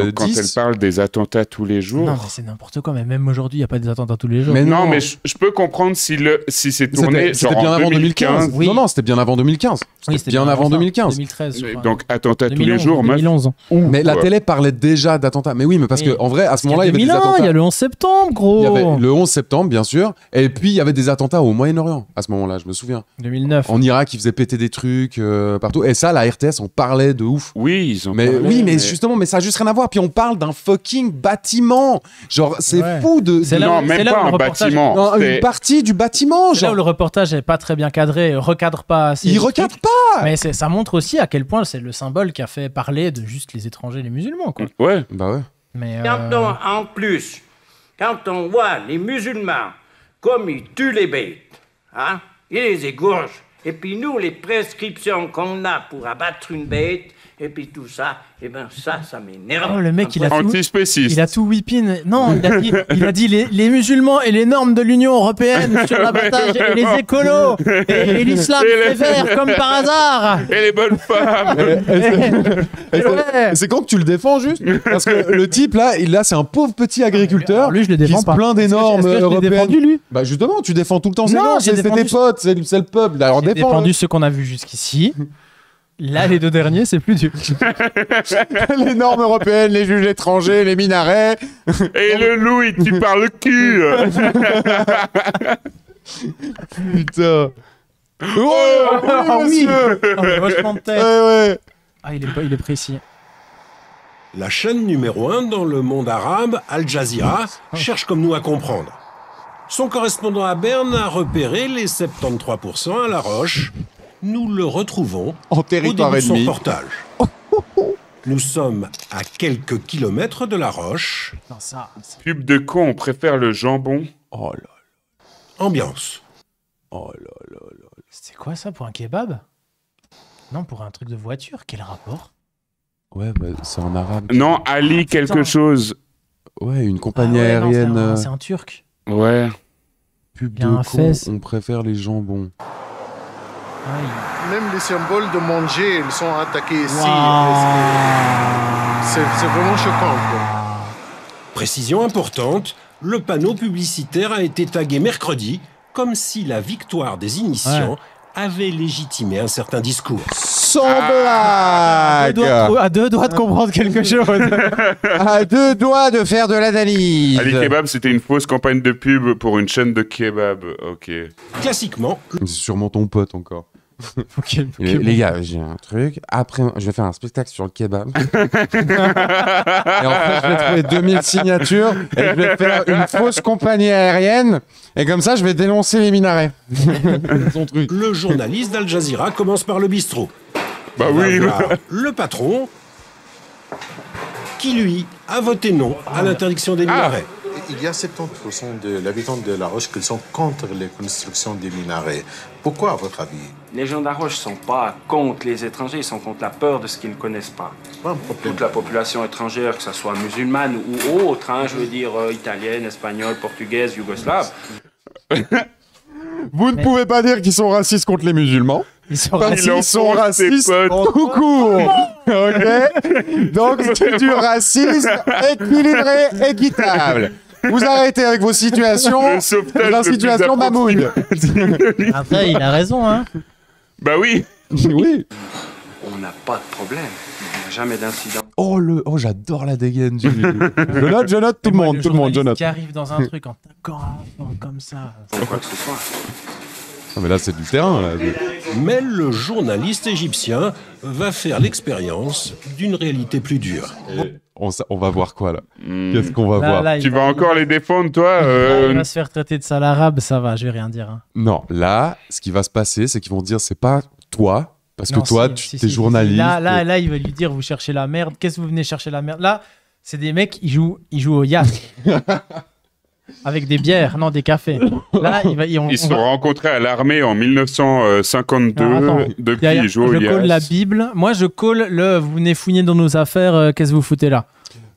Speaker 4: Donc, quand elle parle des attentats tous les jours.
Speaker 2: Non, mais c'est n'importe quoi. Mais même aujourd'hui, il n'y a pas des attentats tous les jours.
Speaker 1: Mais
Speaker 4: Non, mais je peux comprendre si c'est tourné
Speaker 1: C'était
Speaker 4: genre
Speaker 1: bien
Speaker 4: en
Speaker 1: avant 2015.
Speaker 4: 2015.
Speaker 2: Oui.
Speaker 1: Non, c'était bien avant 2015.
Speaker 2: Oui,
Speaker 1: C'était bien avant
Speaker 2: ça.
Speaker 1: 2015.
Speaker 2: 2013. je crois.
Speaker 4: Donc attentats tous les
Speaker 2: 2011,
Speaker 4: jours, meuf.
Speaker 2: 2011.
Speaker 1: Mais la
Speaker 4: quoi.
Speaker 1: télé parlait déjà d'attentats. Mais oui, mais parce
Speaker 2: Oui.
Speaker 1: que en vrai, à ce
Speaker 2: Il y a
Speaker 1: moment-là, il y avait des
Speaker 2: 2001,
Speaker 1: attentats.
Speaker 2: il y a le 11 septembre, gros.
Speaker 1: Il y avait le 11 septembre, bien sûr. Et puis, il y avait des attentats au Moyen-Orient à ce moment-là, je me souviens.
Speaker 2: 2009.
Speaker 1: En Irak, ils faisaient péter des trucs partout. Et ça, la RTS en parlait de ouf.
Speaker 4: Oui, ils ont
Speaker 1: Mais
Speaker 4: parlé,
Speaker 1: oui, mais justement, mais ça a juste rien à voir. Puis on parle d'un fucking bâtiment. Genre, c'est
Speaker 2: Ouais.
Speaker 1: fou de.
Speaker 2: C'est
Speaker 1: de-
Speaker 2: là
Speaker 4: Non,
Speaker 2: où-
Speaker 4: même
Speaker 2: c'est là
Speaker 4: pas
Speaker 2: où le
Speaker 4: un
Speaker 2: reportage-
Speaker 4: bâtiment.
Speaker 1: Non,
Speaker 4: C'est-
Speaker 1: une partie du bâtiment.
Speaker 2: C'est là
Speaker 1: Genre,
Speaker 2: où le reportage n'est pas très bien cadré, recadre pas assez.
Speaker 1: il
Speaker 2: le
Speaker 1: recadre
Speaker 2: truc.
Speaker 1: pas.
Speaker 2: Mais ça montre aussi à quel point c'est le symbole qui a fait parler de juste les étrangers, les musulmans, quoi.
Speaker 4: Ouais.
Speaker 1: Bah ouais.
Speaker 2: Mais
Speaker 11: En plus, quand on voit les musulmans comme ils tuent les bêtes, hein, ils les égorgent, et puis nous, les prescriptions qu'on a pour abattre une bête, et puis tout ça, eh ben ça m'énerve.
Speaker 2: Oh, le mec, il a tout...
Speaker 4: Antispéciste.
Speaker 2: Il a tout whippin. Non, il a dit les musulmans et les normes de l'Union européenne sur l'abattage et les écolos et l'islam c'est vert comme par hasard.
Speaker 4: Et les bonnes femmes.
Speaker 1: C'est quand que tu le défends juste? Parce que le type là, c'est un pauvre petit agriculteur.
Speaker 2: Alors lui, je le défends
Speaker 1: qui
Speaker 2: pas.
Speaker 1: se plaint des normes
Speaker 2: Est-ce que je l'ai
Speaker 1: européennes.
Speaker 2: défendu, lui?
Speaker 1: Bah justement, tu défends tout le temps ces
Speaker 2: Non,
Speaker 1: gens.
Speaker 2: j'ai
Speaker 1: C'est
Speaker 2: défendu-
Speaker 1: tes potes, c'est le peuple. Alors
Speaker 2: J'ai
Speaker 1: défends.
Speaker 2: défendu ceux qu'on a vus jusqu'ici. Là, les deux derniers, c'est plus dur.
Speaker 1: Les normes européennes, les juges étrangers, les minarets.
Speaker 4: Et le loup, il tue par le cul.
Speaker 1: Putain.
Speaker 2: oui.
Speaker 1: monsieur.
Speaker 2: Oh, mais vachement de tête.
Speaker 1: Ouais.
Speaker 2: Ah, il est précis.
Speaker 3: La chaîne numéro 1 dans le monde arabe, Al Jazeera, cherche comme nous à comprendre. Son correspondant à Berne a repéré les 73% à La Roche. Nous le retrouvons
Speaker 1: En
Speaker 3: au
Speaker 1: territoire
Speaker 3: début de son
Speaker 1: ennemi.
Speaker 3: reportage. Nous sommes à quelques kilomètres de La Roche.
Speaker 2: Non, ça...
Speaker 4: Pub de con, on préfère le jambon.
Speaker 1: Oh là.
Speaker 3: Ambiance.
Speaker 1: Oh là là là.
Speaker 2: C'est quoi ça pour un kebab? Non, pour un truc de voiture, quel rapport?
Speaker 1: Ouais, bah, c'est en arabe.
Speaker 4: Non, Ali quelque
Speaker 2: Putain.
Speaker 4: chose.
Speaker 1: Ouais, une compagnie
Speaker 2: Ah ouais, non,
Speaker 1: aérienne.
Speaker 2: c'est un turc.
Speaker 4: Ouais.
Speaker 1: Pub
Speaker 2: Il y a
Speaker 1: de
Speaker 2: un
Speaker 1: con,
Speaker 2: fesse.
Speaker 1: on préfère les jambons.
Speaker 12: Même les symboles de manger, ils sont attaqués ici.
Speaker 2: Waouh.
Speaker 12: C'est vraiment choquant. Quoi.
Speaker 3: Précision importante, le panneau publicitaire a été tagué mercredi, comme si la victoire des initiants avait légitimé un certain discours.
Speaker 1: Sans blague.
Speaker 2: À deux doigts de comprendre quelque chose.
Speaker 1: À deux doigts de faire de l'analyse.
Speaker 4: Ali Kebab, c'était une fausse campagne de pub pour une chaîne de kebab. Ok.
Speaker 3: Classiquement,
Speaker 1: C'est sûrement ton pote encore.
Speaker 2: Ok,
Speaker 1: Les gars, j'ai un truc. Après, je vais faire un spectacle sur le kebab. Et en fait, je vais trouver 2000 signatures et je vais faire une fausse compagnie aérienne. Et comme ça, je vais dénoncer les minarets. Son truc.
Speaker 3: le journaliste d'Al Jazeera commence par le bistrot.
Speaker 4: Bah
Speaker 3: On va
Speaker 4: oui.
Speaker 3: voir le patron, qui lui a voté non à l'interdiction des minarets.
Speaker 12: Il y a 70% de l'habitant de La Roche qui sont contre les constructions des minarets. Pourquoi, à votre avis?
Speaker 13: Les gens de La Roche ne sont pas contre les étrangers, ils sont contre la peur de ce qu'ils ne connaissent pas. Toute la population étrangère, que ce soit musulmane ou autre, hein, je veux dire italienne, espagnole, portugaise, yougoslave.
Speaker 1: Vous ne pouvez pas dire qu'ils sont racistes contre les musulmans.
Speaker 2: Ils sont
Speaker 1: Parce
Speaker 2: racistes.
Speaker 1: qu'ils sont racistes tout court. Ok. Donc c'est du racisme équilibré, équitable. Vous arrêtez avec vos situations.
Speaker 4: Le sauvetage
Speaker 1: La
Speaker 4: le plus
Speaker 1: situation Mahmoud.
Speaker 2: Après, il a raison, hein.
Speaker 4: Bah oui.
Speaker 1: Oui.
Speaker 13: On n'a pas de problème. Il n'y a jamais d'incident.
Speaker 1: Oh j'adore la dégaine du. Je note tout le monde, je note.
Speaker 2: Qui arrive dans un truc en taquant comme ça.
Speaker 13: Quoi que ce soit.
Speaker 1: Non, mais là c'est du terrain là.
Speaker 3: Mais le journaliste égyptien va faire l'expérience d'une réalité plus dure.
Speaker 1: On va voir quoi là? Qu'est-ce qu'on va voir?
Speaker 2: Là,
Speaker 4: Tu vas encore les défendre, toi
Speaker 2: il va se faire traiter de sale arabe, ça va, je vais rien dire. Hein.
Speaker 1: Non, là, ce qui va se passer, c'est qu'ils vont dire c'est pas toi, parce
Speaker 2: Non,
Speaker 1: que toi,
Speaker 2: si,
Speaker 1: t'es journaliste.
Speaker 2: Là, il va lui dire vous cherchez la merde. Qu'est-ce que vous venez chercher la merde? Là, c'est des mecs, ils jouent au yacht. Avec des bières, non, des cafés. Là,
Speaker 4: Ils se sont rencontrés à l'armée en 1952.
Speaker 2: Non, attends.
Speaker 4: Depuis, ils jouent au
Speaker 2: Je colle
Speaker 4: yacht.
Speaker 2: la Bible. Moi, je colle le vous venez fouiner dans nos affaires, qu'est-ce que vous foutez là?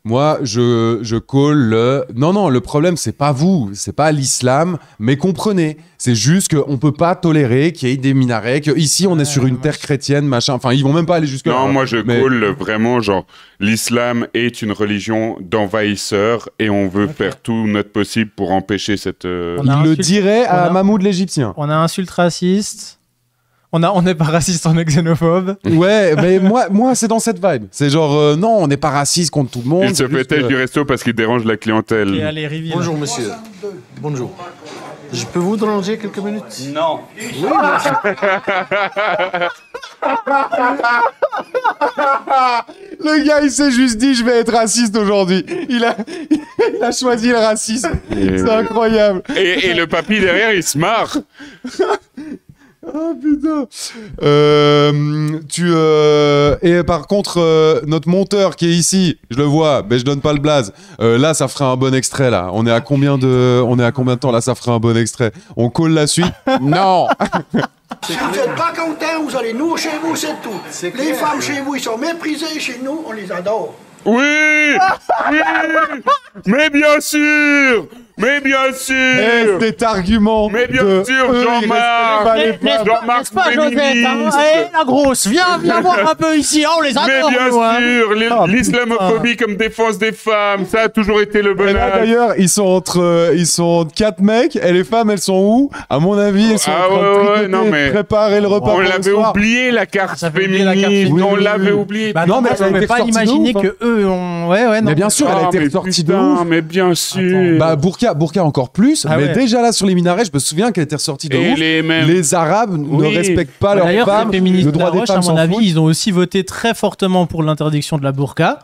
Speaker 1: Moi, je colle le... Non, le problème, c'est pas vous, c'est pas l'islam, mais comprenez. C'est juste qu'on peut pas tolérer qu'il y ait des minarets, qu'ici, on est sur une terre chrétienne, machin. Enfin, ils vont même pas aller jusque-là.
Speaker 4: Non, moi je colle vraiment, genre, l'islam est une religion d'envahisseurs et on veut faire tout notre possible pour empêcher cette...
Speaker 1: Il le dirait à Mahmoud l'Égyptien.
Speaker 2: On a insulte raciste. On n'est pas raciste, on est xénophobe.
Speaker 1: Ouais, mais moi c'est dans cette vibe. C'est genre, non, on n'est pas raciste contre tout le monde.
Speaker 4: Il se fait têche du resto parce qu'il dérange la clientèle.
Speaker 2: Et allez, reveal.
Speaker 12: Bonjour, monsieur. Bonjour. Je peux vous déranger quelques minutes?
Speaker 11: Non.
Speaker 12: Oui,
Speaker 1: Le gars, il s'est juste dit, je vais être raciste aujourd'hui. Il a choisi le racisme. C'est incroyable.
Speaker 4: Et le papy derrière, il se marre.
Speaker 1: Oh putain. Et par contre, notre monteur qui est ici, je le vois, mais je donne pas le blaze. Là, ça ferait un bon extrait là. On est à combien de temps là? Ça ferait un bon extrait. On colle la suite. Non.
Speaker 14: Si vous n'êtes pas content, vous allez nous chez vous, c'est tout. Les femmes chez vous, ils sont méprisées. Chez nous, on les adore.
Speaker 4: Oui, oui, mais bien sûr. Mais bien sûr!
Speaker 1: Cet argument!
Speaker 4: Mais bien sûr, Jean-Marc!
Speaker 2: N'est-ce pas, Josette? La grosse, viens voir un peu ici, on les adore!
Speaker 4: Mais bien sûr! L'islamophobie comme défense des femmes, ça a toujours été le bon âge.
Speaker 1: D'ailleurs, ils sont entre 4 mecs, et les femmes, elles sont où? À mon avis, elles sont en train de préparer le repas.
Speaker 4: On l'avait oublié, la carte féminine! On l'avait oublié!
Speaker 2: Non, mais on ne peut pas imaginer que eux ont. Ouais, non.
Speaker 1: Mais bien sûr, elle a été ressortie de ouf!
Speaker 4: Mais bien sûr!
Speaker 1: Bah, Burqa encore plus, mais déjà là sur les minarets, je me souviens qu'elle était ressortie de ouf. Les Arabes ne respectent pas leurs femmes.
Speaker 2: Le droit des femmes, à mon avis, ils ont aussi voté très fortement pour l'interdiction de la burqa.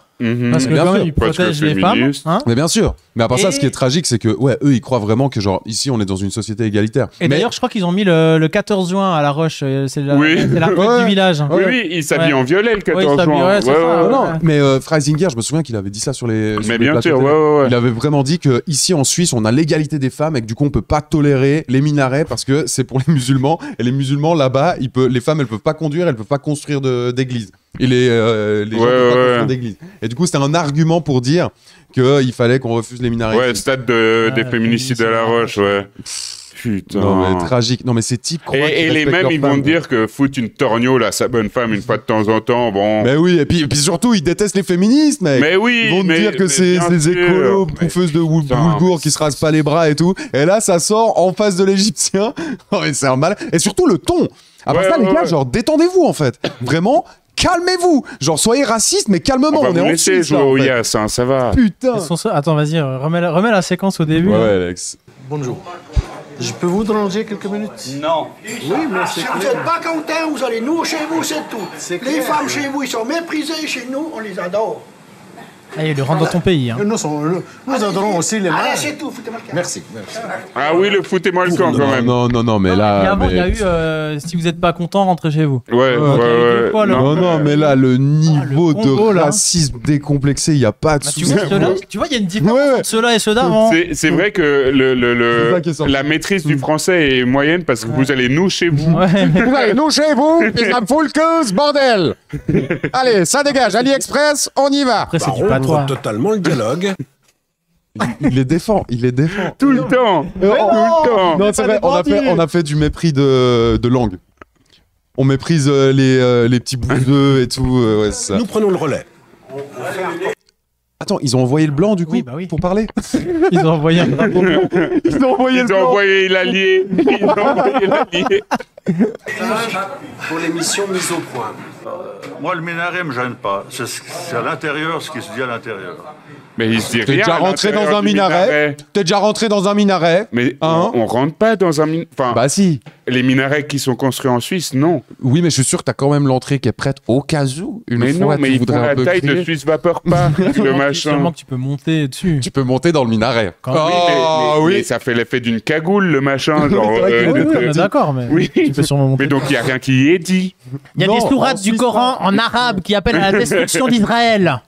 Speaker 2: Parce que quand ils protègent les femmes.
Speaker 1: Mais bien sûr. Mais à part ça, ce qui est tragique, c'est que eux, ils croient vraiment que genre ici, on est dans une société égalitaire.
Speaker 2: Et d'ailleurs, je crois qu'ils ont mis le 14 juin à La Roche. C'est la fête du village.
Speaker 4: Oui, ils s'habillent en violet le 14 juin.
Speaker 1: Mais Freisinger, je me souviens qu'il avait dit ça sur les.
Speaker 4: Mais bien sûr,
Speaker 1: il avait vraiment dit que ici en Suisse, on a l'égalité des femmes et que du coup, on peut pas tolérer les minarets parce que c'est pour les musulmans. Et les musulmans là-bas, les femmes, elles peuvent pas conduire, elles peuvent pas construire d'église. Et les gens peuvent pas construire d'église. Et du coup, c'était un argument pour dire qu'il fallait qu'on refuse les minarets.
Speaker 4: Ouais, stade des féminicides à La Roche, ouais. Putain.
Speaker 1: Non, mais tragique. Non, mais ces types croient
Speaker 4: et les mêmes, ils vont dire que foutre une torgnole à sa bonne femme une fois de temps en temps, bon.
Speaker 1: Mais oui, et puis surtout, ils détestent les féministes, mec.
Speaker 4: Mais oui,
Speaker 1: ils vont dire que c'est des écolos bouffeuses de boulgour qui se rasent pas les bras et tout. Et là, ça sort en face de l'Égyptien. Oh, mais c'est un mal. Et surtout, le ton. Après ça, les gars, genre, détendez-vous, en fait. Vraiment. Calmez-vous, genre soyez raciste mais calmement.
Speaker 4: On est en Suisse, jouer au Yass, hein, ça va.
Speaker 1: Putain.
Speaker 2: Attends, vas-y, remets la séquence au début.
Speaker 1: Ouais, Alex.
Speaker 12: Bonjour. Je peux vous déranger quelques minutes?
Speaker 11: Non.
Speaker 14: Oui, mais si vous n'êtes pas content, vous allez nous chez vous, c'est tout. Les femmes chez vous, ils sont méprisées. Chez nous, on les adore.
Speaker 2: Allez, le rentre dans ton pays. Hein.
Speaker 12: Nous adorons aussi les mères.
Speaker 14: Allez, c'est tout, foutez-moi le camp.
Speaker 12: Merci.
Speaker 4: Ah oui, foutez-moi le camp quand même.
Speaker 1: Non, mais là.
Speaker 2: Il y a eu si vous n'êtes pas content, rentrez chez vous.
Speaker 4: Ouais.
Speaker 1: Non, mais là, le niveau de racisme décomplexé, il n'y a pas de souci.
Speaker 2: Tu vois, il y a une différence entre ceux-là et ceux d'avant.
Speaker 4: C'est vrai que la maîtrise du français est moyenne parce que vous allez nous chez vous.
Speaker 1: Vous allez nous chez vous, et ça me fout le cul, bordel. Allez, ça dégage, AliExpress, on y va.
Speaker 2: Après, c'est du
Speaker 3: patois. Totalement le dialogue.
Speaker 1: Il les défend.
Speaker 4: Tout le temps.
Speaker 1: Non, c'est vrai, on a fait du mépris de langue. On méprise les petits bouseux et tout. Ouais, ça.
Speaker 3: Nous prenons le relais.
Speaker 1: Attends, ils ont envoyé le blanc du coup pour parler.
Speaker 2: Ils ont envoyé un drapeau blanc.
Speaker 1: Ils ont envoyé
Speaker 4: l'allié.
Speaker 15: Pour l'émission Mise au point.
Speaker 7: Moi, le minaret me gêne pas. C'est à l'intérieur ce qui se dit à l'intérieur.
Speaker 4: Mais il se dit rien.
Speaker 1: T'es déjà rentré dans un minaret. T'es déjà rentré dans un minaret.
Speaker 4: Mais on rentre pas dans un minaret. Enfin,
Speaker 1: bah si.
Speaker 4: Les minarets qui sont construits en Suisse, non.
Speaker 1: Oui, mais je suis sûr que t'as quand même l'entrée qui est prête au cas où.
Speaker 4: Mais non, mais il prend la taille de Suisse Vapeur Park, le machin.
Speaker 2: Sûrement que tu peux monter dessus.
Speaker 1: Tu peux monter dans le minaret.
Speaker 4: Oui, ça fait l'effet d'une cagoule, le machin.
Speaker 2: D'accord, mais tu peux sûrement monter.
Speaker 4: Mais donc il y a rien qui est dit.
Speaker 2: Il y a des sourates du Coran en arabe qui appellent à la destruction d'Israël.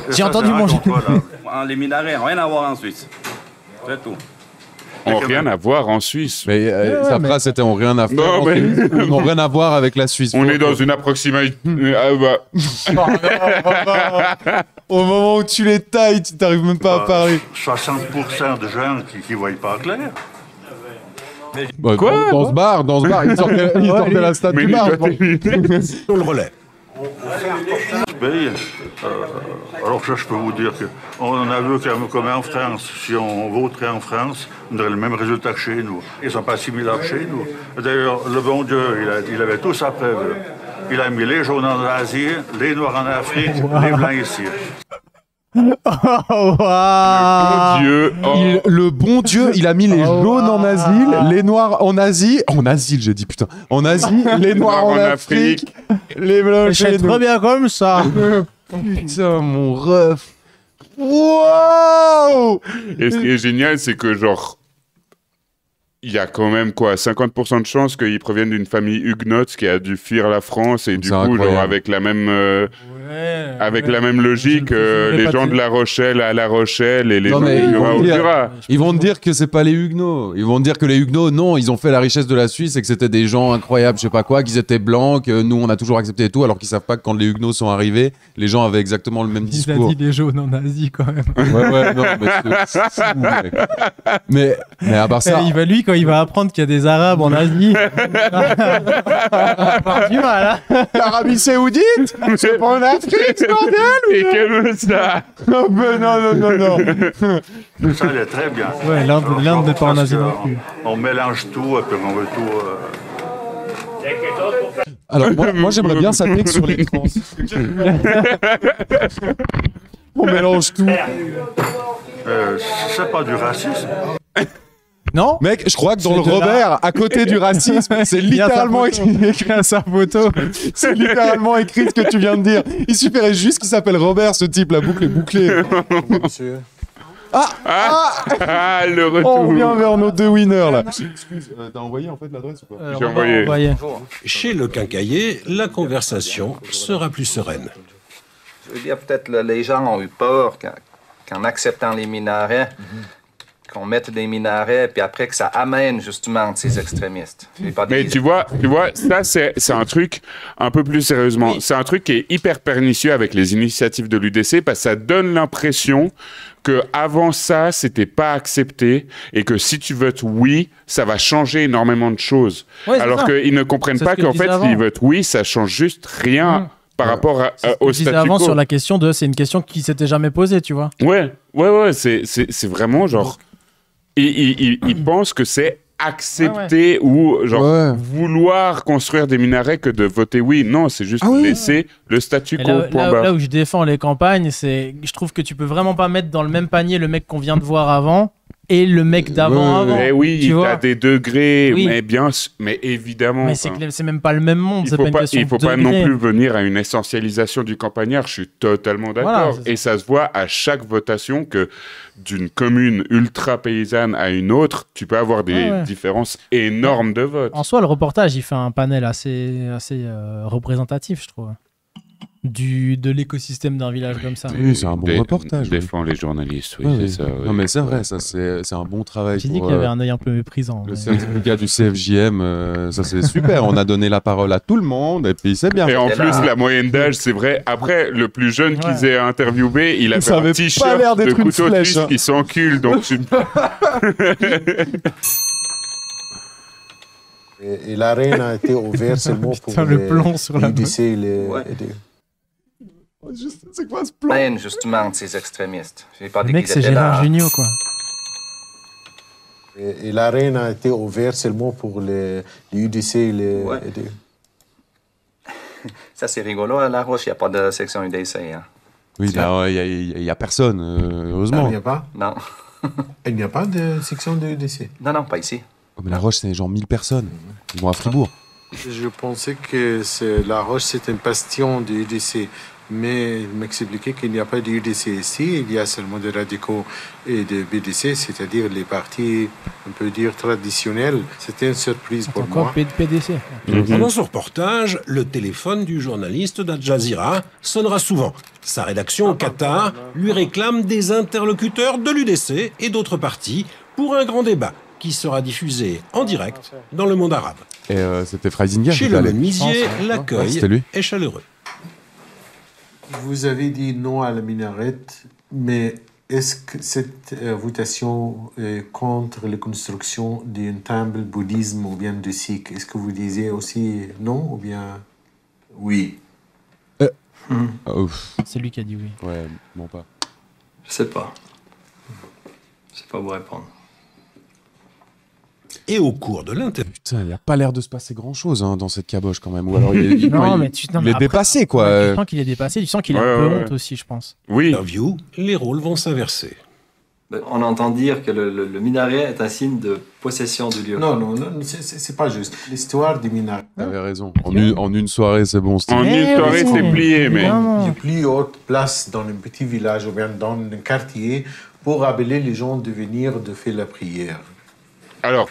Speaker 2: J'ai entendu mon.
Speaker 11: Les minarets n'ont rien à voir en Suisse. C'est tout.
Speaker 4: On n'a rien à voir en Suisse.
Speaker 1: Mais sa phrase c'était on rien à faire.
Speaker 4: Non, mais...
Speaker 1: Ils n'ont rien à voir avec la Suisse.
Speaker 4: On est dans une approximation.
Speaker 1: Au moment où tu les tailles, tu n'arrives même pas à parler.
Speaker 7: 60% de gens qui ne voient pas clair.
Speaker 1: Quoi dans ce bar, ils sortaient la stade du bar.
Speaker 3: Sur le relais.
Speaker 7: Alors ça, je peux vous dire qu'on a vu comme en France, si on voterait en France, on aurait le même résultat que chez nous. Ils ne sont pas similaires chez nous. D'ailleurs, le bon Dieu, il avait tout ça prévu. Il a mis les jaunes en Asie, les noirs en Afrique, les blancs ici.
Speaker 1: Le bon Dieu, il a mis les jaunes en asile, les noirs en Asie. En asile, j'ai dit putain. En Asie, les noirs en Afrique, les blancs chez nous.
Speaker 2: Très bien comme ça.
Speaker 1: Putain, mon ref. Wow.
Speaker 4: Et ce qui est génial, c'est que genre il y a quand même 50% de chances qu'ils proviennent d'une famille huguenote qui a dû fuir la France et du coup,
Speaker 1: incroyable.
Speaker 4: genre, avec la même logique, les gens de La Rochelle à La Rochelle et les gens du Jura au Jura.
Speaker 1: Ils vont te dire que c'est pas les Huguenots. Ils vont te dire que les Huguenots, non, ils ont fait la richesse de la Suisse et que c'était des gens incroyables, je sais pas quoi, qu'ils étaient blancs, que nous on a toujours accepté et tout, alors qu'ils savent pas que quand les Huguenots sont arrivés, les gens avaient exactement le même
Speaker 2: Il a
Speaker 1: discours.
Speaker 2: dit les jaunes en Asie quand même.
Speaker 1: Ouais, non, mais mais à part ça.
Speaker 2: Il va, lui, quand il va apprendre qu'il y a des Arabes en Asie, il va avoir du mal. Hein.
Speaker 1: L'Arabie Saoudite, c'est pas en Afrique, ce bordel ou
Speaker 4: et que ça.
Speaker 1: Oh, ben non.
Speaker 7: Ça allait très bien.
Speaker 2: Ouais, l'Inde n'est pas en Asie non plus.
Speaker 7: On mélange tout et puis on veut tout.
Speaker 1: Alors moi j'aimerais bien s'appeler sur les trans. On mélange tout.
Speaker 7: C'est pas du racisme.
Speaker 2: Non,
Speaker 1: mec, je crois que dans le
Speaker 2: C'est de
Speaker 1: Robert, à côté du racisme, c'est littéralement écrit
Speaker 2: à sa photo.
Speaker 1: C'est littéralement écrit ce que tu viens de dire. Il suffirait juste qu'il s'appelle Robert, ce type, la boucle est bouclée.
Speaker 12: Monsieur.
Speaker 4: Le retour.
Speaker 1: On revient vers nos deux winners là. Excuse, t'as envoyé en fait l'adresse ou pas
Speaker 4: J'ai envoyé.
Speaker 3: Chez le quincailler, la conversation sera plus sereine.
Speaker 16: Je veux dire, peut-être les gens ont eu peur qu'en acceptant les minarets, qu'on mette des minarets, puis après que ça amène justement ces extrémistes.
Speaker 4: Mais tu vois, ça c'est un truc, un peu plus sérieusement, c'est un truc qui est hyper pernicieux avec les initiatives de l'UDC parce que ça donne l'impression que avant ça, c'était pas accepté et que si tu votes oui, ça va changer énormément de choses.
Speaker 2: Ouais,
Speaker 4: alors qu'ils ne comprennent pas qu'en fait, s'ils votent oui, ça change juste rien. Par rapport au statu quo.
Speaker 2: Avant sur la question de, c'est une question qui s'était jamais posée, tu vois.
Speaker 4: Ouais, c'est vraiment genre, ils pensent que c'est accepter ou genre vouloir construire des minarets que de voter oui. Non, c'est juste laisser le statu quo.
Speaker 2: Là où je défends les campagnes, c'est, je trouve que tu peux vraiment pas mettre dans le même panier le mec qu'on vient de voir avant et le mec d'avant.
Speaker 4: Mais oui,
Speaker 2: tu vois.
Speaker 4: t'as des degrés, mais évidemment.
Speaker 2: Mais c'est même pas le même monde.
Speaker 4: Il faut pas non plus venir à une essentialisation du campagnard. Je suis totalement d'accord.
Speaker 2: Voilà,
Speaker 4: et ça se voit à chaque votation que d'une commune ultra paysanne à une autre, tu peux avoir des différences énormes de vote.
Speaker 2: En soi, le reportage, il fait un panel assez représentatif, je trouve. De l'écosystème d'un village comme ça.
Speaker 1: Oui, c'est un bon reportage.
Speaker 4: Défend les journalistes, c'est ça.
Speaker 1: Non, mais c'est vrai, ça, c'est un bon travail.
Speaker 2: J'ai dit qu'il y avait un œil un peu méprisant.
Speaker 1: Le certificat du CFJM, ça c'est super. On a donné la parole à tout le monde et puis c'est bien.
Speaker 4: Et en plus, la moyenne d'âge, c'est vrai. Après, le plus jeune qu'ils aient interviewé, il avait un t-shirt de couteau suisse qui s'encule. Donc,
Speaker 12: Et l'arène a été ouverte seulement pour
Speaker 2: le plomb sur la
Speaker 12: l'UDC.
Speaker 16: C'est quoi ce plan? Justement, ces extrémistes.
Speaker 2: Le mec, c'est Gérard Jugnot, quoi.
Speaker 12: Et l'arène a été ouverte seulement pour les UDC et les...
Speaker 16: Ça, c'est rigolo. À La Roche, il n'y a pas de section UDC. Hein.
Speaker 1: Oui, il n'y a personne, heureusement.
Speaker 12: Il n'y a pas?
Speaker 16: Non.
Speaker 12: Il n'y a pas de section de UDC?
Speaker 16: Non, pas ici.
Speaker 1: Oh, mais La Roche, c'est genre 1000 personnes. Ils vont à Fribourg.
Speaker 12: Je pensais que La Roche, c'est un bastion de UDC. Mais il m'expliquait qu'il n'y a pas de UDC ici, il y a seulement des radicaux et des BDC, c'est-à-dire les partis, on peut dire, traditionnels. C'était une surprise pour moi.
Speaker 2: PDC.
Speaker 3: Pendant ce reportage, le téléphone du journaliste d'Al Jazeera sonnera souvent. Sa rédaction au Qatar lui réclame des interlocuteurs de l'UDC et d'autres partis pour un grand débat qui sera diffusé en direct dans le monde arabe.
Speaker 1: Et c'était Freisinger.
Speaker 3: Chez le menuisier, l'accueil est chaleureux.
Speaker 12: Vous avez dit non à la minarette, mais est-ce que cette votation est contre la construction d'un temple bouddhisme ou bien de sikh? Est-ce que vous disiez aussi non ou bien oui?
Speaker 2: C'est lui qui a dit oui.
Speaker 1: Ouais, bon pas.
Speaker 8: Je sais pas. Je sais pas vous répondre.
Speaker 3: Et au cours de l'interview...
Speaker 1: Putain, il n'y a pas l'air de se passer grand-chose dans cette caboche quand même. Ou alors il est dépassé, quoi.
Speaker 2: Tu sens qu'il est dépassé, tu sens qu'il a un peu honte aussi, je pense.
Speaker 3: Oui. Interview, les rôles vont s'inverser.
Speaker 8: On entend dire que le minaret est un signe de possession du lieu.
Speaker 12: Non, c'est pas juste. L'histoire du minaret.
Speaker 1: T'avais raison. En une soirée, c'est bon.
Speaker 4: En une soirée, c'est plié, mais...
Speaker 12: Il y a plus haute place dans un petit village ou bien dans un quartier pour appeler les gens de venir de faire la prière.
Speaker 4: Alors,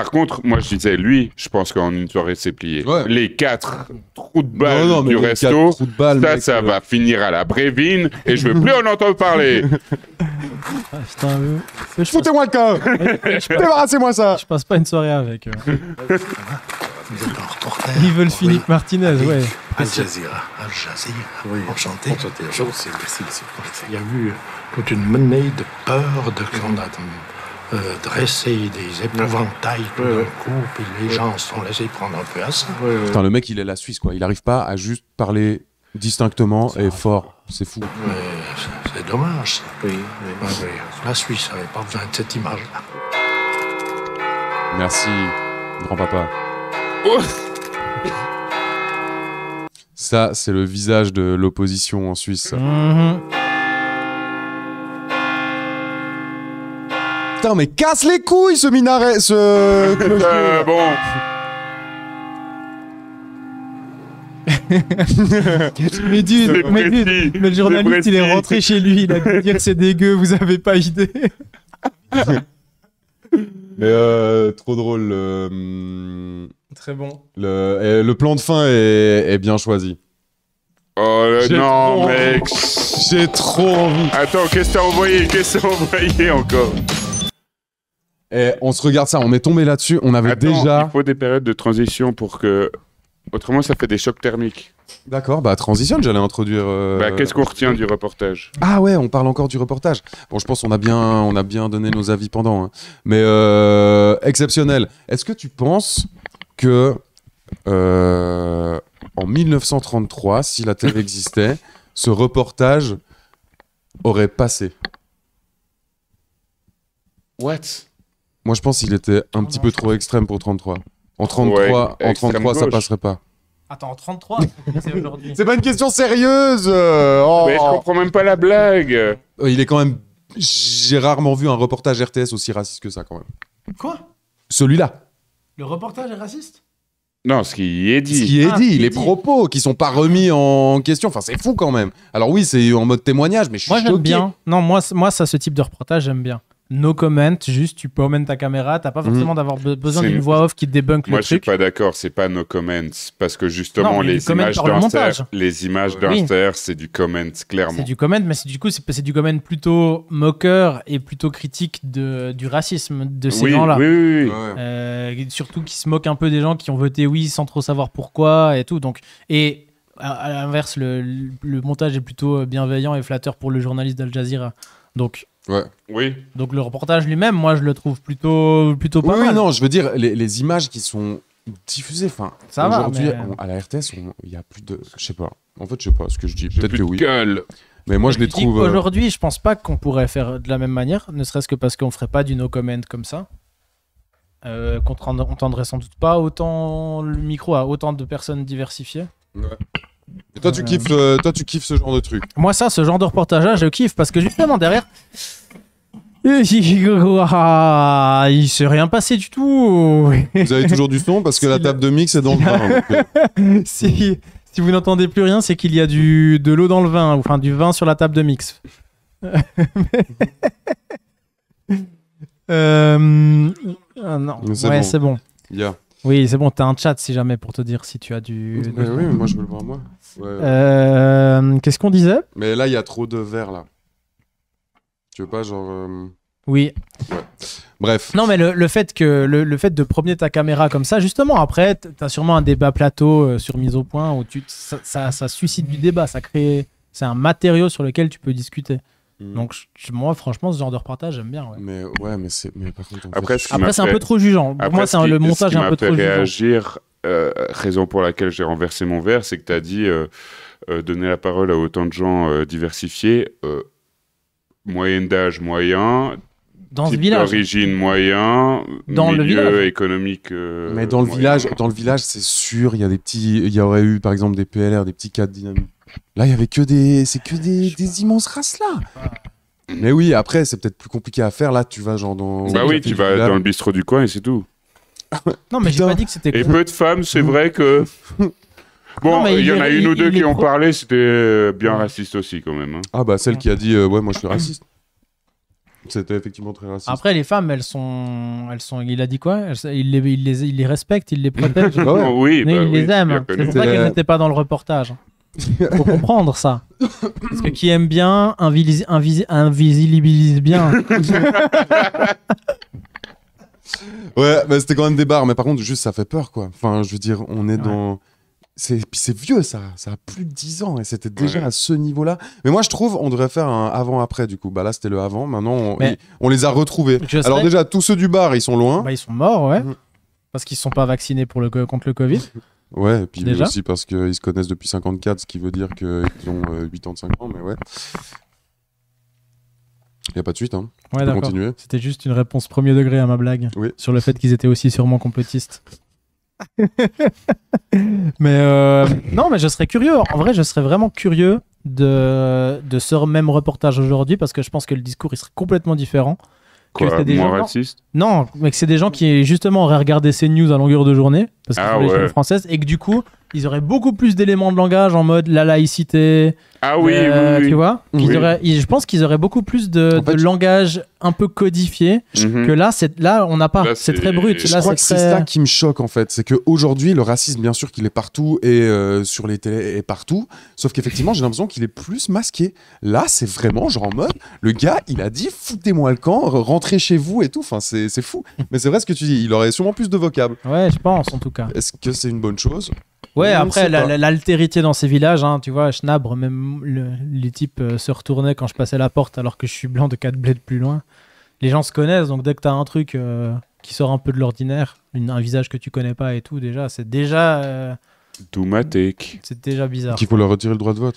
Speaker 4: Par contre, moi je disais, lui, je pense qu'en une soirée c'est plié. Les 4 trous de balles du resto, ça va finir à la Brévine et je veux plus en entendre parler.
Speaker 1: Foutez-moi le camp. Débarrassez-moi ça.
Speaker 2: Je passe pas une soirée avec.
Speaker 5: Vous êtes un reporter.
Speaker 2: Ils veulent Philippe Martinez, ouais.
Speaker 5: Al Jazeera. Enchanté. Merci. Il y a eu toute une menée de peur, qu'on a dressé des épouvantails tout d'un coup, puis les gens se sont laissés prendre un peu à ça.
Speaker 1: Putain, le mec, il est la Suisse, quoi. Il arrive pas à juste parler distinctement et fort. C'est fou.
Speaker 5: Mais c'est dommage. Oui. La Suisse n'avait pas besoin de cette image-là.
Speaker 1: Merci, grand-papa. Ça, c'est le visage de l'opposition en Suisse. Putain, mais casse les couilles, ce minaret, ce clocher.
Speaker 4: Bon.
Speaker 2: mais le journaliste, il est rentré chez lui, il a dû dire c'est dégueu, vous avez pas idée.
Speaker 1: Mais trop drôle.
Speaker 2: Très bon.
Speaker 1: Le plan de fin est bien choisi.
Speaker 4: Oh non, mec.
Speaker 1: J'ai trop envie.
Speaker 4: Attends, qu'est-ce que t'as envoyé encore?
Speaker 1: Et on se regarde ça, on est tombé là-dessus, on avait déjà...
Speaker 4: Il faut des périodes de transition pour que... Autrement, ça fait des chocs thermiques.
Speaker 1: D'accord, bah transition, j'allais introduire...
Speaker 4: Qu'est-ce qu'on retient du reportage?
Speaker 1: Ah ouais, on parle encore du reportage. Bon, je pense qu'on a bien donné nos avis pendant. Hein. Mais exceptionnel. Est-ce que tu penses que en 1933, si la télé existait, ce reportage aurait passé?
Speaker 4: What?
Speaker 1: Moi, je pense qu'il était un petit peu trop extrême pour 33. En 33, ça passerait pas.
Speaker 2: Attends, en 33, c'est aujourd'hui.
Speaker 1: C'est pas une question sérieuse.
Speaker 4: Mais je comprends même pas la blague.
Speaker 1: Il est quand même... J'ai rarement vu un reportage RTS aussi raciste que ça, quand même.
Speaker 2: Quoi?
Speaker 1: Celui-là.
Speaker 2: Le reportage est raciste?
Speaker 4: Non, ce qui est dit.
Speaker 1: Ce qui est dit, les propos qui sont pas remis en question. Enfin, c'est fou quand même. Alors oui, c'est en mode témoignage, mais je suis choqué.
Speaker 2: Moi, j'aime bien. Non, moi, ça, ce type de reportage, j'aime bien. No comment, juste tu peux emmèner ta caméra, t'as pas forcément d'avoir besoin d'une voix off qui te débunk le truc.
Speaker 4: Moi, je suis pas d'accord, c'est pas no comments, parce que justement, les images d'insert, c'est du comment, clairement.
Speaker 2: C'est du comment, mais c'est du comment plutôt moqueur et plutôt critique du racisme de ces gens-là.
Speaker 4: Oui.
Speaker 2: Surtout qui se moquent un peu des gens qui ont voté oui sans trop savoir pourquoi et tout. Donc, et à l'inverse, le montage est plutôt bienveillant et flatteur pour le journaliste d'Al Jazeera. Donc,
Speaker 4: oui.
Speaker 2: Donc le reportage lui-même, moi je le trouve plutôt pas mal.
Speaker 1: Oui, non, je veux dire les images qui sont diffusées. Enfin,
Speaker 2: ça va.
Speaker 1: Aujourd'hui, à la RTS, il y a plus de, je sais pas. En fait, je sais pas ce que je dis. Peut-être que oui.
Speaker 4: Gueule.
Speaker 1: Mais moi, je les trouve.
Speaker 2: Aujourd'hui, je pense pas qu'on pourrait faire de la même manière, ne serait-ce que parce qu'on ferait pas du no comment comme ça. Qu'on entendrait sans doute pas autant le micro à autant de personnes diversifiées.
Speaker 1: Ouais. Et toi, tu kiffes ce genre de truc.
Speaker 2: Moi, ce genre de reportage-là, je kiffe parce que justement derrière, il s'est rien passé du tout.
Speaker 1: Vous avez toujours du son parce que la table de mix est dans le vin.
Speaker 2: Si vous n'entendez plus rien, c'est qu'il y a de l'eau dans le vin, enfin du vin sur la table de mix. Non, ouais, c'est bon.
Speaker 1: Yeah.
Speaker 2: Oui, c'est bon, t'as un chat si jamais pour te dire si tu as du...
Speaker 1: Oui, moi je veux le voir moi. Ouais.
Speaker 2: Qu'est-ce qu'on disait?
Speaker 1: Mais là, il y a trop de verre là. Tu veux pas genre...
Speaker 2: Oui.
Speaker 1: Ouais. Bref.
Speaker 2: Non, mais le fait de promener ta caméra comme ça, justement, après, t'as sûrement un débat plateau sur Mise au Point où ça suscite du débat, ça crée... C'est un matériau sur lequel tu peux discuter. Donc moi franchement ce genre de reportage j'aime bien.
Speaker 1: Mais par contre
Speaker 2: après c'est un peu trop jugeant. Pour moi le montage est un peu trop jugeant.
Speaker 4: Réagir, raison pour laquelle j'ai renversé mon verre, c'est que tu as dit donner la parole à autant de gens diversifiés, moyenne d'âge moyen,
Speaker 2: dans
Speaker 4: type
Speaker 2: ce village,
Speaker 4: d'origine moyen,
Speaker 2: dans
Speaker 4: milieu économique.
Speaker 1: Mais dans le village c'est sûr il y aurait eu par exemple des PLR, des petits cadres dynamiques. Là, il y avait des immenses races là. Mais oui, après, c'est peut-être plus compliqué à faire. Là, tu vas genre dans.
Speaker 4: Bah oui, tu vas dans le bistrot du coin et c'est tout.
Speaker 2: Non, mais j'ai pas dit que c'était.
Speaker 4: Et peu de femmes, c'est vrai que. Bon, il y en a une ou deux qui ont parlé, c'était bien raciste aussi quand même. Hein.
Speaker 1: Ah bah celle qui a dit ouais, moi je suis raciste. C'était effectivement très raciste.
Speaker 2: Après, les femmes, elles sont. Il a dit quoi? Il les respecte, il les protège.
Speaker 4: Oui,
Speaker 2: mais il les aime.
Speaker 4: bien
Speaker 2: C'est
Speaker 4: connu.
Speaker 2: pour ça qu'elles n'étaient pas dans le reportage. Faut comprendre ça. Parce que qui aime bien, invisibilise bien.
Speaker 1: Ouais, mais c'était quand même des bars. Mais par contre, juste, ça fait peur, quoi. Enfin, je veux dire, on est dans... Puis c'est vieux, ça. Ça a plus de 10 ans. Et c'était déjà à ce niveau-là. Mais moi, je trouve, on devrait faire un avant-après, du coup. Bah là, c'était le avant. Maintenant, on les a retrouvés. Alors déjà, tous ceux du bar, ils sont loin.
Speaker 2: Bah, ils sont morts, ouais. Parce qu'ils sont pas vaccinés contre le Covid.
Speaker 1: Ouais, et puis
Speaker 2: Déjà
Speaker 1: aussi parce qu'ils se connaissent depuis 54, ce qui veut dire qu'ils ont 85 ans, mais ouais. Il n'y a pas de suite, hein.
Speaker 2: Ouais,
Speaker 1: Tu peux
Speaker 2: d'accord.
Speaker 1: continuer.
Speaker 2: C'était juste une réponse premier degré à ma blague.
Speaker 1: Oui.
Speaker 2: Sur le fait qu'ils étaient aussi sûrement complotistes. Mais non, mais je serais curieux. En vrai, je serais vraiment curieux de ce même reportage aujourd'hui parce que je pense que le discours il serait complètement différent. Que
Speaker 4: Quoi,
Speaker 2: c'est des
Speaker 4: moins
Speaker 2: gens...
Speaker 4: raciste?
Speaker 2: Non, mais que c'est des gens qui justement auraient regardé ces news à longueur de journée parce qu'ils sont les chaînes françaises et que du coup ils auraient beaucoup plus d'éléments de langage en mode la laïcité.
Speaker 4: Ah oui, oui.
Speaker 2: Tu vois,
Speaker 4: Oui.
Speaker 2: je pense qu'ils auraient beaucoup plus de langage un peu codifié que là on n'a pas.
Speaker 1: Là,
Speaker 2: c'est très brut.
Speaker 1: Je
Speaker 2: Là,
Speaker 1: crois que c'est ça qui me choque en fait, c'est qu'aujourd'hui le racisme bien sûr qu'il est partout et sur les télés et partout, sauf qu'effectivement j'ai l'impression qu'il est plus masqué. Là c'est vraiment genre en mode, le gars il a dit foutez-moi le camp, rentrez chez vous et tout, enfin c'est fou. Mais c'est vrai ce que tu dis, il aurait sûrement plus de vocable.
Speaker 2: Ouais, je pense en tout cas.
Speaker 1: Est-ce que c'est une bonne chose?
Speaker 2: Ouais,
Speaker 1: On ne
Speaker 2: après,
Speaker 1: sait pas.
Speaker 2: l'altérité dans ces villages, hein, tu vois, Schnabre, même les types se retournaient quand je passais la porte alors que je suis blanc de 4 bleds plus loin. Les gens se connaissent, donc dès que t'as un truc qui sort un peu de l'ordinaire, un visage que tu connais pas et tout, déjà, c'est déjà...
Speaker 4: Doumatek.
Speaker 2: C'est déjà bizarre.
Speaker 1: Qu'il faut leur retirer le droit de vote.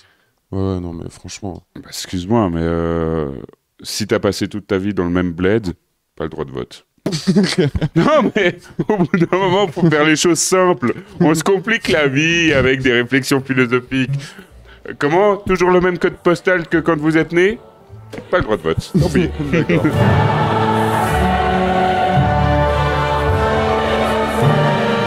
Speaker 1: Ouais, non mais franchement...
Speaker 4: Bah, excuse-moi, mais si t'as passé toute ta vie dans le même bled, pas le droit de vote. Non, mais au bout d'un moment, faut faire les choses simples. On se complique la vie avec des réflexions philosophiques. Comment? Toujours le même code postal que quand vous êtes né? Pas le droit de vote. Tant pis.
Speaker 1: D'accord.